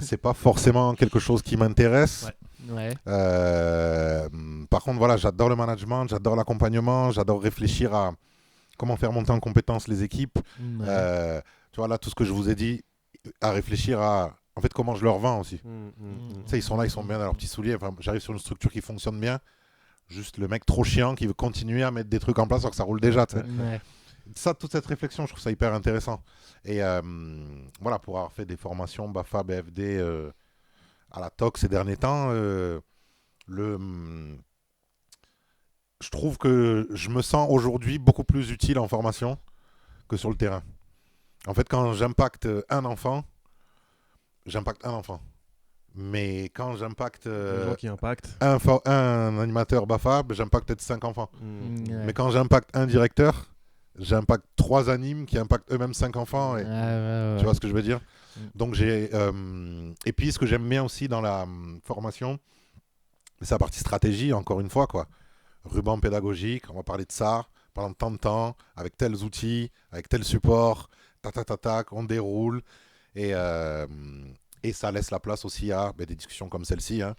C'est pas forcément quelque chose qui m'intéresse. Ouais. Par contre, voilà, j'adore le management, j'adore l'accompagnement, j'adore réfléchir à comment faire monter en compétence les équipes. Tu vois, là, tout ce que je vous ai dit, à réfléchir à, en fait, comment je leur vends aussi. Tu sais, ils sont là, ils sont bien dans leurs petits souliers. Enfin, j'arrive sur une structure qui fonctionne bien. Juste le mec trop chiant qui veut continuer à mettre des trucs en place alors que ça roule déjà. Ça, toute cette réflexion, je trouve ça hyper intéressant. Et voilà, pour avoir fait des formations BAFA, BFD à la TOC ces derniers temps, je trouve que je me sens aujourd'hui beaucoup plus utile en formation que sur le terrain. En fait, quand j'impacte un enfant, j'impacte un enfant. Mais quand j'impacte un animateur BAFA, j'impacte peut-être 5 enfants. Mais quand j'impacte un directeur, j'impacte 3 animes qui impactent eux-mêmes 5 enfants. Et, tu vois ce que je veux dire? Donc et puis ce que j'aime bien aussi dans la formation, c'est la partie stratégie, encore une fois, quoi. Ruban pédagogique, on va parler de ça pendant tant de temps, avec tels outils, avec tel support, on déroule. Et ça laisse la place aussi à des discussions comme celle-ci, hein,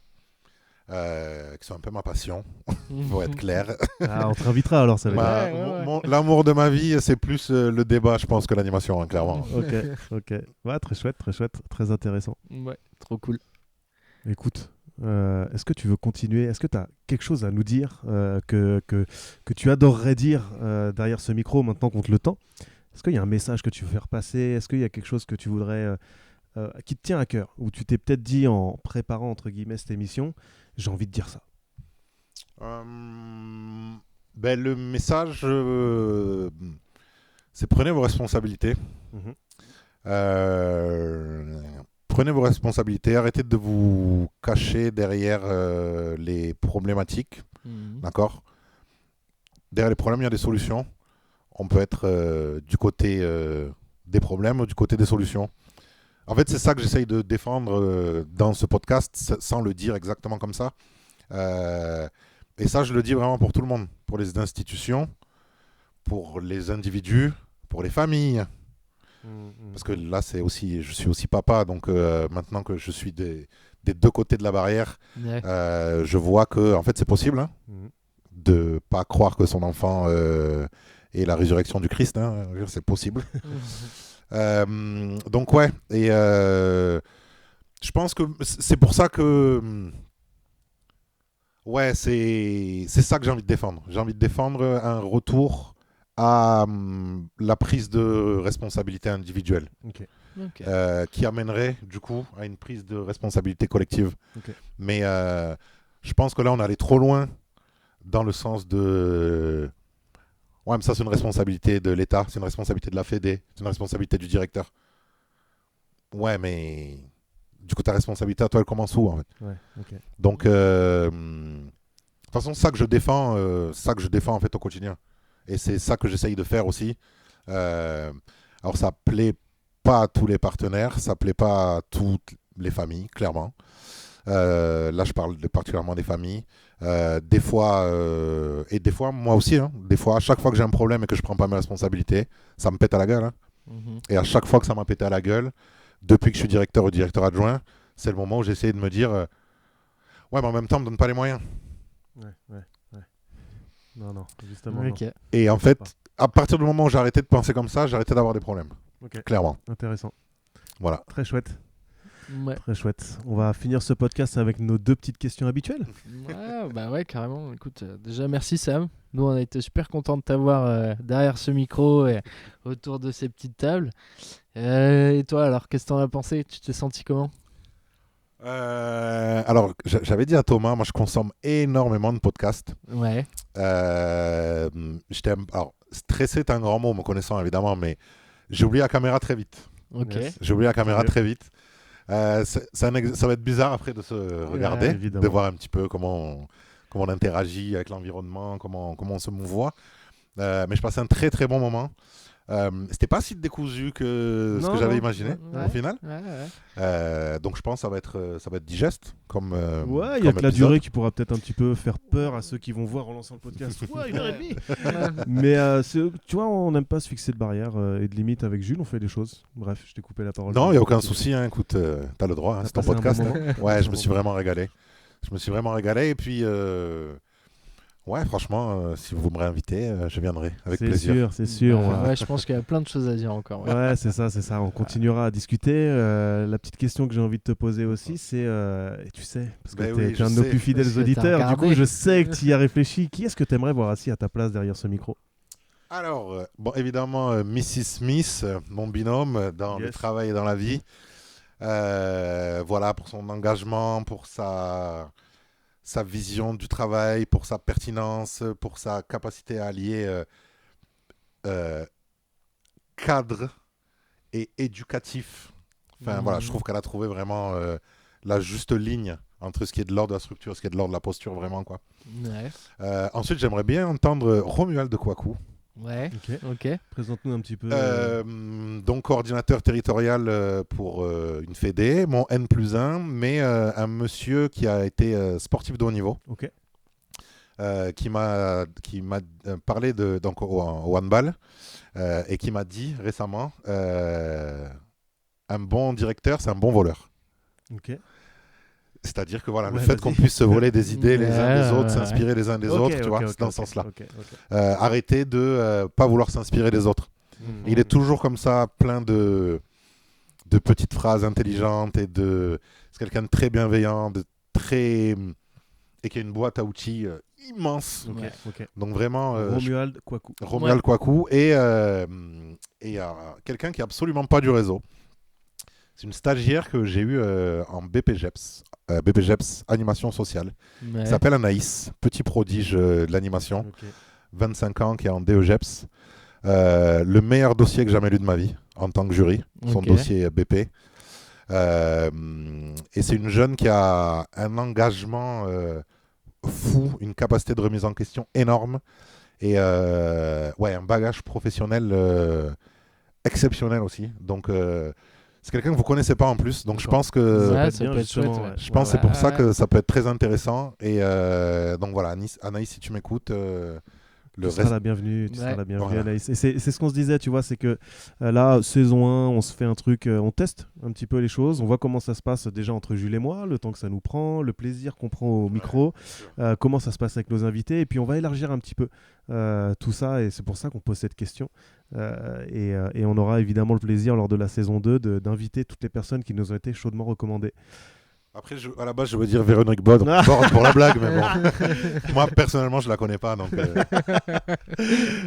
qui sont un peu ma passion, pour être clair. On te réinvitera alors, ça va l'amour de ma vie, c'est plus le débat, je pense, que l'animation, hein, clairement. Ok. Ouais, très chouette, très intéressant. Ouais, trop cool. Écoute, est-ce que tu veux continuer? Est-ce que tu as quelque chose à nous dire que tu adorerais dire derrière ce micro maintenant qu'on te le tend? Est-ce qu'il y a un message que tu veux faire passer? Est-ce qu'il y a quelque chose que tu voudrais... qui te tient à cœur, où tu t'es peut-être dit en préparant entre guillemets cette émission, j'ai envie de dire ça? Le message, c'est prenez vos responsabilités. Prenez vos responsabilités, arrêtez de vous cacher derrière les problématiques, d'accord ? Derrière les problèmes, il y a des solutions. On peut être du côté des problèmes ou du côté des solutions. En fait, c'est ça que j'essaye de défendre dans ce podcast, sans le dire exactement comme ça. Et ça, je le dis vraiment pour tout le monde, pour les institutions, pour les individus, pour les familles. Parce que là, je suis aussi papa, donc maintenant que je suis des deux côtés de la barrière, je vois que en fait, c'est possible de pas croire que son enfant est la résurrection du Christ. C'est possible. Donc ouais, et je pense que c'est pour ça que ouais, c'est ça que j'ai envie de défendre. J'ai envie de défendre un retour à la prise de responsabilité individuelle, qui amènerait du coup à une prise de responsabilité collective. Mais je pense que là on allait trop loin dans le sens de ouais, mais ça c'est une responsabilité de l'État, c'est une responsabilité de la Fédé, c'est une responsabilité du directeur. Ouais, mais du coup ta responsabilité à toi elle commence où en fait? Donc de toute façon ça que je défends en fait au quotidien. Et c'est ça que j'essaye de faire aussi. Alors ça plaît pas à tous les partenaires, ça plaît pas à toutes les familles, clairement. Là je parle particulièrement des familles. Des fois, et des fois moi aussi, des fois à chaque fois que j'ai un problème et que je prends pas mes responsabilités, ça me pète à la gueule. Et à chaque fois que ça m'a pété à la gueule, depuis que je suis directeur ou directeur adjoint, c'est le moment où j'essaie de me dire ouais, mais en même temps, me donne pas les moyens. Non, justement. Okay. Non. Et en fait, à partir du moment où j'ai arrêté de penser comme ça, j'ai arrêté d'avoir des problèmes. Clairement. Intéressant. Voilà. Très chouette. Ouais. Très chouette. On va finir ce podcast avec nos 2 petites questions habituelles. Ouais, carrément. Écoute, déjà merci Sam. Nous, on a été super contents de t'avoir derrière ce micro et autour de ces petites tables. Et toi, alors, qu'est-ce que t'en as pensé? Tu t'es senti comment? Alors, j'avais dit à Thomas, moi je consomme énormément de podcasts. Ouais. Alors, stressé est un grand mot, me connaissant évidemment, mais j'ai oublié la caméra très vite. J'ai oublié la caméra très vite. Ça va être bizarre après de se regarder, de voir un petit peu comment on interagit avec l'environnement, comment on se mouvoie. Mais je passais un très très bon moment. C'était pas si décousu que ce que j'avais imaginé au final. Donc je pense que ça va être digeste comme il y a que la durée qui pourra peut-être un petit peu faire peur à ceux qui vont voir en lançant le podcast. 1h30. Mais tu vois, on n'aime pas se fixer de barrières et de limites avec Jules, on fait des choses. Bref, je t'ai coupé la parole. Non, il n'y a aucun souci, écoute, t'as le droit, c'est ton podcast. Ouais, je me suis vraiment régalé. Et puis ouais, franchement, si vous me réinvitez, je viendrai avec plaisir. C'est sûr. Ouais, je pense qu'il y a plein de choses à dire encore. Ouais, c'est ça. On continuera à discuter. La petite question que j'ai envie de te poser aussi, c'est, tu sais, parce que tu es un de nos plus fidèles auditeurs, du coup, je sais que tu y as réfléchi. Qui est-ce que tu aimerais voir assis à ta place derrière ce micro? Alors, évidemment, Mrs. Smith, mon binôme, dans le travail et dans la vie. Voilà, pour son engagement, pour sa vision du travail, pour sa pertinence, pour sa capacité à allier cadre et éducatif. Enfin, voilà, je trouve qu'elle a trouvé vraiment la juste ligne entre ce qui est de l'ordre de la structure et ce qui est de l'ordre de la posture, vraiment, quoi. Ensuite, j'aimerais bien entendre Romuald de Kouakou. Ouais, ok. Présente-nous un petit peu. Donc, coordinateur territorial pour une fédé, mon N+1, mais un monsieur qui a été sportif de haut niveau. Qui m'a parlé donc, au handball et qui m'a dit récemment un bon directeur, c'est un bon voleur. C'est-à-dire que voilà, le fait qu'on puisse se voler des idées les uns des autres, s'inspirer les uns des autres, tu vois, c'est dans ce sens-là. Arrêter de pas vouloir s'inspirer des autres. Il est toujours comme ça, plein de petites phrases intelligentes et c'est quelqu'un de très bienveillant, et qui a une boîte à outils immense. Donc vraiment Romuald Kouakou. Kouakou et quelqu'un qui est absolument pas du réseau. C'est une stagiaire que j'ai eue en BPGEPS, animation sociale. Elle s'appelle Anaïs, petit prodige de l'animation, 25 ans, qui est en DEGEPS. Le meilleur dossier que j'ai jamais lu de ma vie en tant que jury, son dossier BP. Et c'est une jeune qui a un engagement fou, une capacité de remise en question énorme et un bagage professionnel exceptionnel aussi. Donc c'est quelqu'un que vous connaissez pas en plus, donc je pense que Ouais, ça ça peut peut être être chouette. justement, Ouais. ouais. je pense que c'est pour Ouais. ça que ça peut être très intéressant. Et donc voilà, Anaïs, si tu m'écoutes, le Tu seras reste. la bienvenue, tu seras Ouais. la bienvenue, Voilà. Anaïs. Et c'est ce qu'on se disait, tu vois, c'est que là, saison 1, on se fait un truc, on teste un petit peu les choses, on voit comment ça se passe déjà entre Jules et moi, le temps que ça nous prend, le plaisir qu'on prend au micro, comment ça se passe avec nos invités, et puis on va élargir un petit peu tout ça, et c'est pour ça qu'on pose cette question. Et on aura évidemment le plaisir lors de la saison 2 d'inviter toutes les personnes qui nous ont été chaudement recommandées. Après, à la base, je veux dire Véronique Borde pour la blague, mais bon. Moi, personnellement, je la connais pas, donc.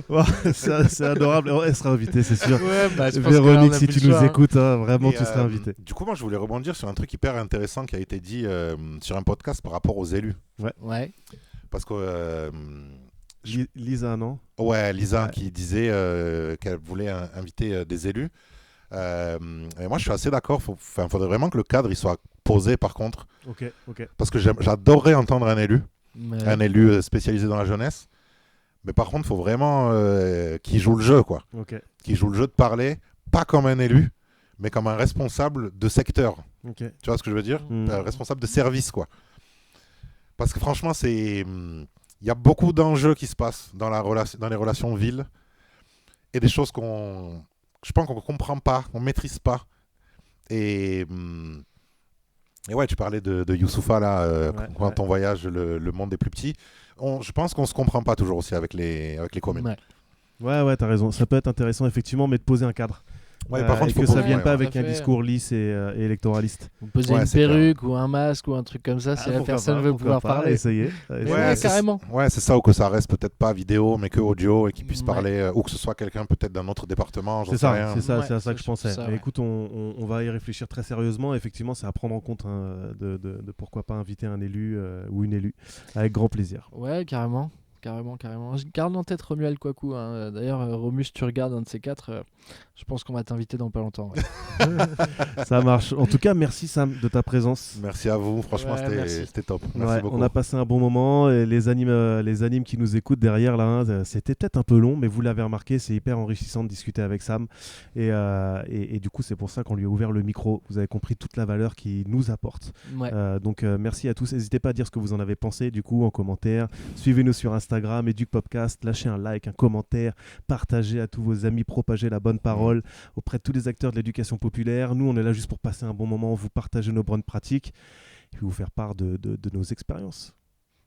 Bon, c'est adorable, elle sera invitée, c'est sûr. Ouais, bah, je pense Véronique, qu'on a si plus tu le nous choix, hein. écoutes, hein, vraiment, Et, tu seras invitée. Du coup, moi, je voulais rebondir sur un truc hyper intéressant qui a été dit sur un podcast par rapport aux élus. Ouais. Parce que. Lisa, non? Ouais, Lisa Ouais. qui disait qu'elle voulait inviter des élus. Et moi, je suis assez d'accord. Faudrait vraiment que le cadre il soit posé, par contre. Ok. Parce que j'adorerais entendre un élu Mais- spécialisé dans la jeunesse. Mais par contre, il faut vraiment qu'il joue le jeu, quoi. Ok. Qu'il joue le jeu de parler, pas comme un élu, mais comme un responsable de secteur. Ok. Tu vois ce que je veux dire Mm. Responsable de service, quoi. Parce que franchement, il y a beaucoup d'enjeux qui se passent dans les relations de ville et des choses je pense qu'on ne comprend pas, qu'on ne maîtrise pas. Et ouais, tu parlais de Youssoufa, là, quand on voyage, le monde est plus petit. Je pense qu'on ne se comprend pas toujours aussi avec les communes. Ouais. Ouais, t'as raison. Ça peut être intéressant, effectivement, mais de poser un cadre. Ouais, par contre, et il faut que ça poser- vienne ouais, pas ouais. avec tout à un fait. discours lisse et électoraliste. Vous posez Ouais, une c'est clair. perruque ou un masque ou un truc comme ça, si la Pourquoi personne pas, veut pourquoi pouvoir pas, parler. Essayer. Ouais, c'est- carrément. Ouais, c'est ça, ou que ça reste peut-être pas vidéo, mais que audio, et qu'il puisse Ouais. parler, ou que ce soit quelqu'un peut-être d'un autre département, j'en C'est sais ça, rien. c'est ça, Ouais, c'est à ça c'est que je surtout pensais. ça, Mais ouais. écoute, on va y réfléchir très sérieusement. Effectivement, c'est à prendre en compte, hein, de pourquoi pas inviter un élu ou une élue, avec grand plaisir. Ouais, carrément. Je garde en tête Romuald Kouakou. Hein. D'ailleurs, Romus, tu regardes un de ces quatre. Je pense qu'on va t'inviter dans pas longtemps. Ouais. Ça marche. En tout cas, merci Sam de ta présence. Merci à vous, franchement, Ouais, merci. c'était top. Merci Ouais, beaucoup. on a passé un bon moment et les animes qui nous écoutent derrière là, hein, c'était peut-être un peu long, mais vous l'avez remarqué, c'est hyper enrichissant de discuter avec Sam et du coup c'est pour ça qu'on lui a ouvert le micro. Vous avez compris toute la valeur qu'il nous apporte. Ouais. Donc merci à tous. N'hésitez pas à dire ce que vous en avez pensé du coup en commentaire. Suivez-nous sur Instagram, EducPopcast, lâchez un like, un commentaire, partagez à tous vos amis, propagez la bonne parole auprès de tous les acteurs de l'éducation populaire. Nous, on est là juste pour passer un bon moment, vous partager nos bonnes pratiques et puis vous faire part de nos expériences.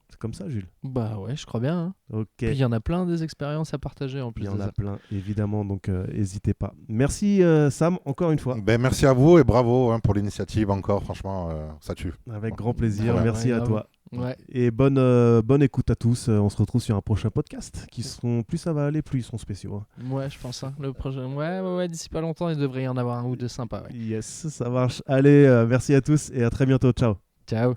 C'est comme ça, Jules. Bah ouais, je crois bien. Hein. Ok. Puis il y en a plein des expériences à partager en Il plus y en de a ça. plein, évidemment, donc n'hésitez pas. Merci Sam, encore une fois. Ben, merci à vous et bravo pour l'initiative encore, franchement, ça tue. Avec grand plaisir, Ouais, merci à grave. toi. Ouais. Et bonne écoute à tous. On se retrouve sur un prochain podcast qui seront, plus ça va aller, plus ils seront spéciaux. Hein. Ouais, je pense. Hein. Le prochain. Ouais, d'ici pas longtemps, il devrait y en avoir un ou deux sympas. Ouais. Yes, ça marche. Allez, merci à tous et à très bientôt. Ciao. Ciao.